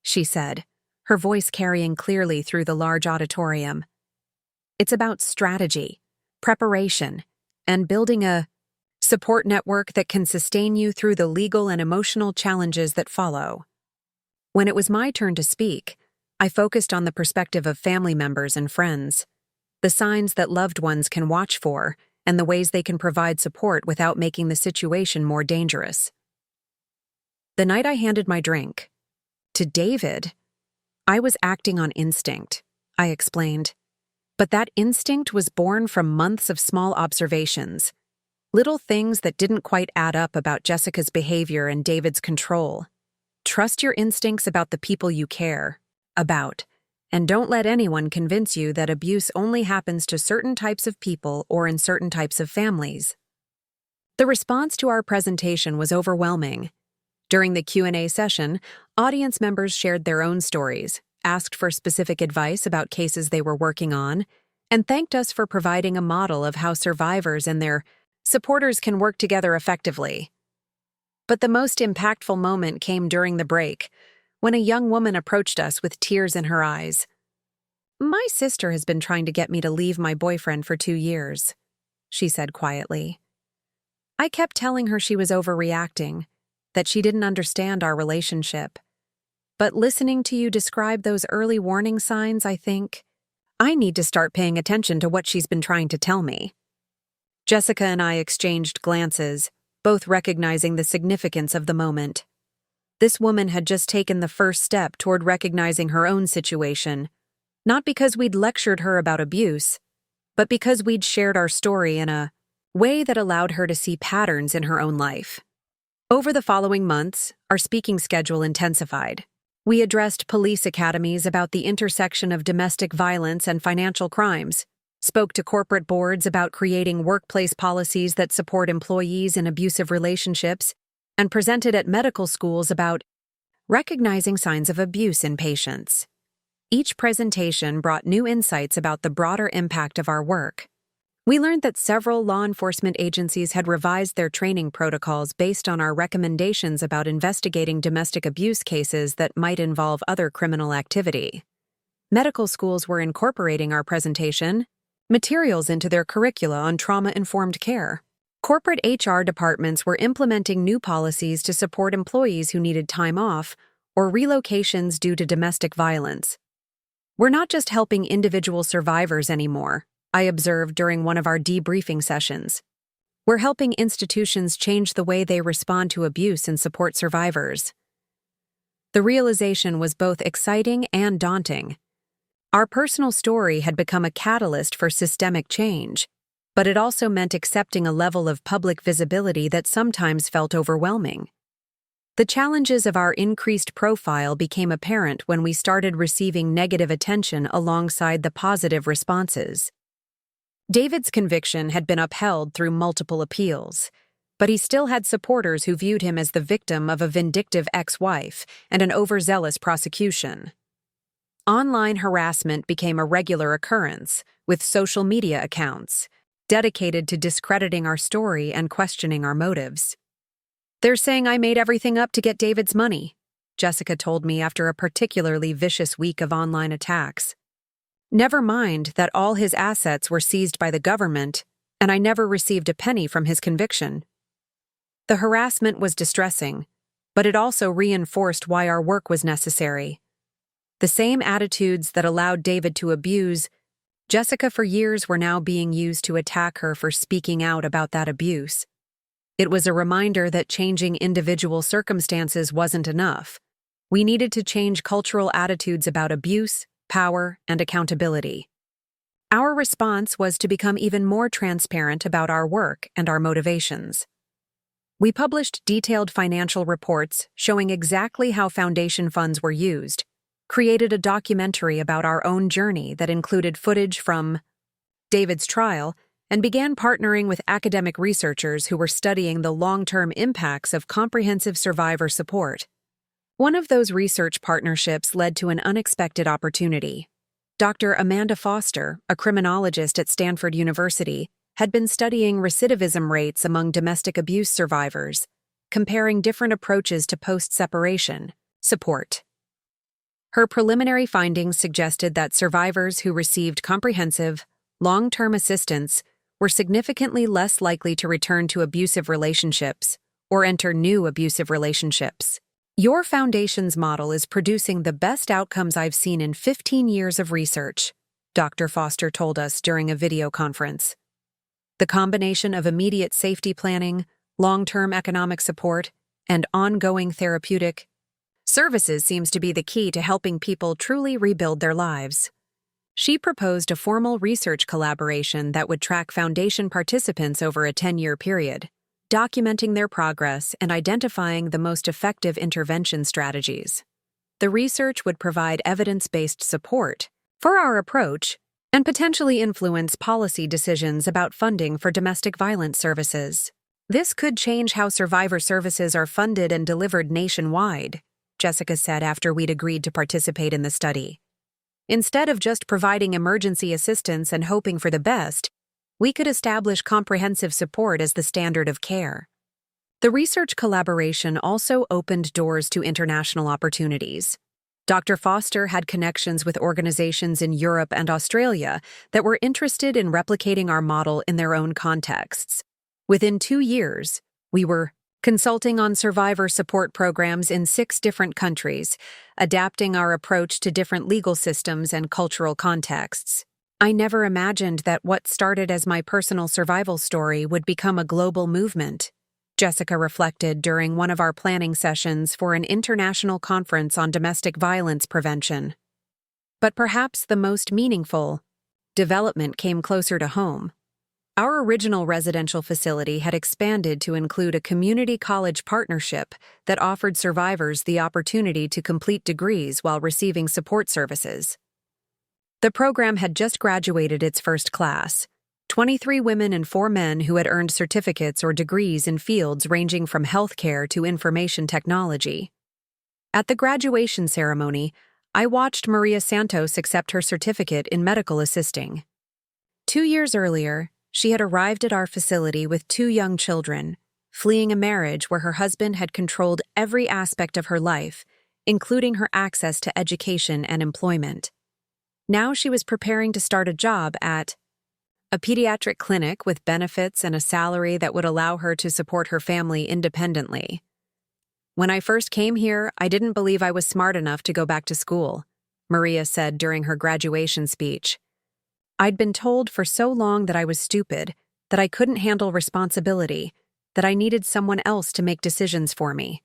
she said, her voice carrying clearly through the large auditorium. It's about strategy, preparation, and building a support network that can sustain you through the legal and emotional challenges that follow. When it was my turn to speak, I focused on the perspective of family members and friends, the signs that loved ones can watch for, and the ways they can provide support without making the situation more dangerous. The night I handed my drink to David, I was acting on instinct, I explained. But that instinct was born from months of small observations, little things that didn't quite add up about Jessica's behavior and David's control. Trust your instincts about the people you care about, and don't let anyone convince you that abuse only happens to certain types of people or in certain types of families. The response to our presentation was overwhelming. During the Q&A session, audience members shared their own stories, asked for specific advice about cases they were working on, and thanked us for providing a model of how survivors and their supporters can work together effectively. But the most impactful moment came during the break, when a young woman approached us with tears in her eyes. "My sister has been trying to get me to leave my boyfriend for 2 years," she said quietly. "I kept telling her she was overreacting, that she didn't understand our relationship. But listening to you describe those early warning signs, I think I need to start paying attention to what she's been trying to tell me." Jessica and I exchanged glances, both recognizing the significance of the moment. This woman had just taken the first step toward recognizing her own situation, not because we'd lectured her about abuse, but because we'd shared our story in a way that allowed her to see patterns in her own life. Over the following months, our speaking schedule intensified. We addressed police academies about the intersection of domestic violence and financial crimes, spoke to corporate boards about creating workplace policies that support employees in abusive relationships, and presented at medical schools about recognizing signs of abuse in patients. Each presentation brought new insights about the broader impact of our work. We learned that several law enforcement agencies had revised their training protocols based on our recommendations about investigating domestic abuse cases that might involve other criminal activity. Medical schools were incorporating our presentation materials into their curricula on trauma-informed care. Corporate HR departments were implementing new policies to support employees who needed time off or relocations due to domestic violence. "We're not just helping individual survivors anymore," I observed during one of our debriefing sessions. "We're helping institutions change the way they respond to abuse and support survivors." The realization was both exciting and daunting. Our personal story had become a catalyst for systemic change, but it also meant accepting a level of public visibility that sometimes felt overwhelming. The challenges of our increased profile became apparent when we started receiving negative attention alongside the positive responses. David's conviction had been upheld through multiple appeals, but he still had supporters who viewed him as the victim of a vindictive ex-wife and an overzealous prosecution. Online harassment became a regular occurrence, with social media accounts dedicated to discrediting our story and questioning our motives. "They're saying I made everything up to get David's money," Jessica told me after a particularly vicious week of online attacks. "Never mind that all his assets were seized by the government, and I never received a penny from his conviction." The harassment was distressing, but it also reinforced why our work was necessary. The same attitudes that allowed David to abuse Jessica for years were now being used to attack her for speaking out about that abuse. It was a reminder that changing individual circumstances wasn't enough. We needed to change cultural attitudes about abuse, power, and accountability. Our response was to become even more transparent about our work and our motivations. We published detailed financial reports showing exactly how foundation funds were used, created a documentary about our own journey that included footage from David's trial, and began partnering with academic researchers who were studying the long-term impacts of comprehensive survivor support. One of those research partnerships led to an unexpected opportunity. Dr. Amanda Foster, a criminologist at Stanford University, had been studying recidivism rates among domestic abuse survivors, comparing different approaches to post-separation support. Her preliminary findings suggested that survivors who received comprehensive, long-term assistance were significantly less likely to return to abusive relationships or enter new abusive relationships. "Your foundation's model is producing the best outcomes I've seen in 15 years of research," Dr. Foster told us during a video conference. "The combination of immediate safety planning, long-term economic support, and ongoing therapeutic services seems to be the key to helping people truly rebuild their lives." She proposed a formal research collaboration that would track foundation participants over a 10-year period, documenting their progress and identifying the most effective intervention strategies. The research would provide evidence-based support for our approach and potentially influence policy decisions about funding for domestic violence services. This could change how survivor services are funded and delivered nationwide, Jessica said after we'd agreed to participate in the study. Instead of just providing emergency assistance and hoping for the best, we could establish comprehensive support as the standard of care. The research collaboration also opened doors to international opportunities. Dr. Foster had connections with organizations in Europe and Australia that were interested in replicating our model in their own contexts. Within 2 years, we were consulting on survivor support programs in 6 different countries, adapting our approach to different legal systems and cultural contexts. I never imagined that what started as my personal survival story would become a global movement, Jessica reflected during one of our planning sessions for an international conference on domestic violence prevention. But perhaps the most meaningful development came closer to home. Our original residential facility had expanded to include a community college partnership that offered survivors the opportunity to complete degrees while receiving support services. The program had just graduated its first class, 23 women and 4 men who had earned certificates or degrees in fields ranging from healthcare to information technology. At the graduation ceremony, I watched Maria Santos accept her certificate in medical assisting. 2 years earlier, she had arrived at our facility with 2 young children, fleeing a marriage where her husband had controlled every aspect of her life, including her access to education and employment. Now she was preparing to start a job at a pediatric clinic with benefits and a salary that would allow her to support her family independently. When I first came here, I didn't believe I was smart enough to go back to school, Maria said during her graduation speech. I'd been told for so long that I was stupid, that I couldn't handle responsibility, that I needed someone else to make decisions for me.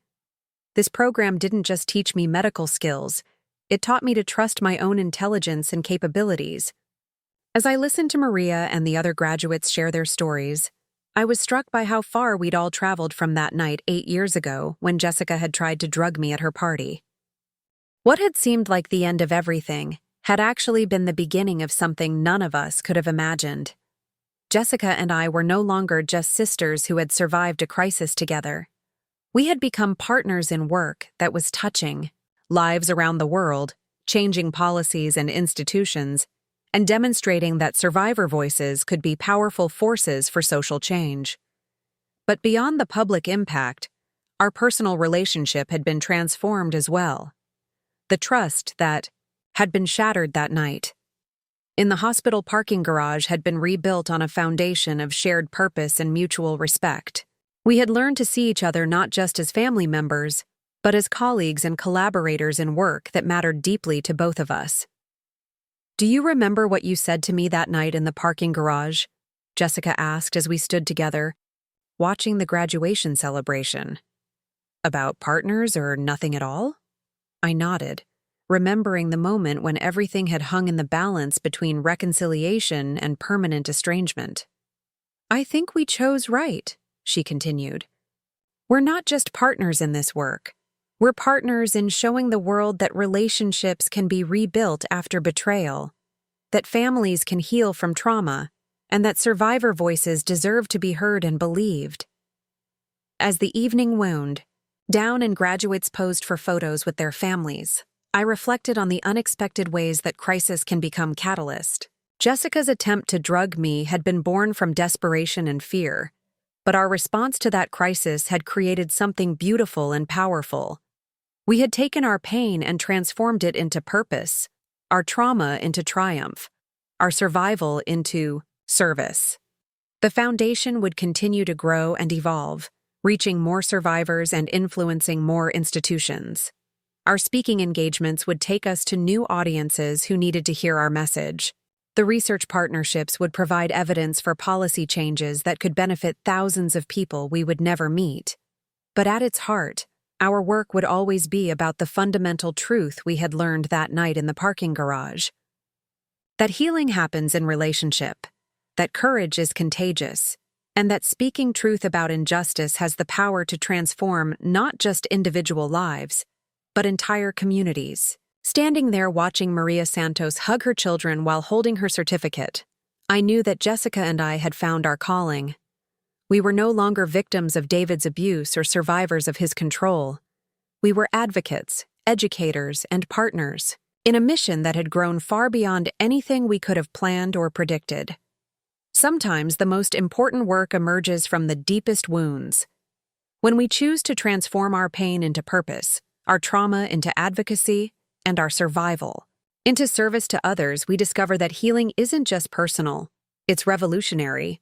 This program didn't just teach me medical skills, it taught me to trust my own intelligence and capabilities. As I listened to Maria and the other graduates share their stories, I was struck by how far we'd all traveled from that night 8 years ago when Jessica had tried to drug me at her party. What had seemed like the end of everything had actually been the beginning of something none of us could have imagined. Jessica and I were no longer just sisters who had survived a crisis together. We had become partners in work that was touching lives around the world, changing policies and institutions, and demonstrating that survivor voices could be powerful forces for social change. But beyond the public impact, our personal relationship had been transformed as well. The trust that had been shattered that night in the hospital parking garage had been rebuilt on a foundation of shared purpose and mutual respect. We had learned to see each other not just as family members, but as colleagues and collaborators in work that mattered deeply to both of us. Do you remember what you said to me that night in the parking garage? Jessica asked as we stood together, watching the graduation celebration. About partners or nothing at all? I nodded, remembering the moment when everything had hung in the balance between reconciliation and permanent estrangement. I think we chose right, she continued. We're not just partners in this work. We're partners in showing the world that relationships can be rebuilt after betrayal, that families can heal from trauma, and that survivor voices deserve to be heard and believed. As the evening wound down and graduates posed for photos with their families, I reflected on the unexpected ways that crisis can become catalyst. Jessica's attempt to drug me had been born from desperation and fear, but our response to that crisis had created something beautiful and powerful. We had taken our pain and transformed it into purpose, our trauma into triumph, our survival into service. The foundation would continue to grow and evolve, reaching more survivors and influencing more institutions. Our speaking engagements would take us to new audiences who needed to hear our message. The research partnerships would provide evidence for policy changes that could benefit thousands of people we would never meet. But at its heart, our work would always be about the fundamental truth we had learned that night in the parking garage. That healing happens in relationship, that courage is contagious, and that speaking truth about injustice has the power to transform not just individual lives, but entire communities. Standing there watching Maria Santos hug her children while holding her certificate, I knew that Jessica and I had found our calling. We were no longer victims of David's abuse or survivors of his control. We were advocates, educators, and partners in a mission that had grown far beyond anything we could have planned or predicted. Sometimes the most important work emerges from the deepest wounds. When we choose to transform our pain into purpose, our trauma into advocacy, and our survival into service to others, we discover that healing isn't just personal, it's revolutionary.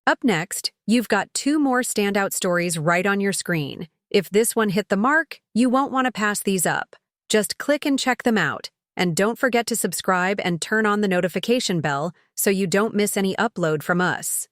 Up next, you've got 2 more standout stories right on your screen. If this one hit the mark, you won't want to pass these up. Just click and check them out. And don't forget to subscribe and turn on the notification bell so you don't miss any upload from us.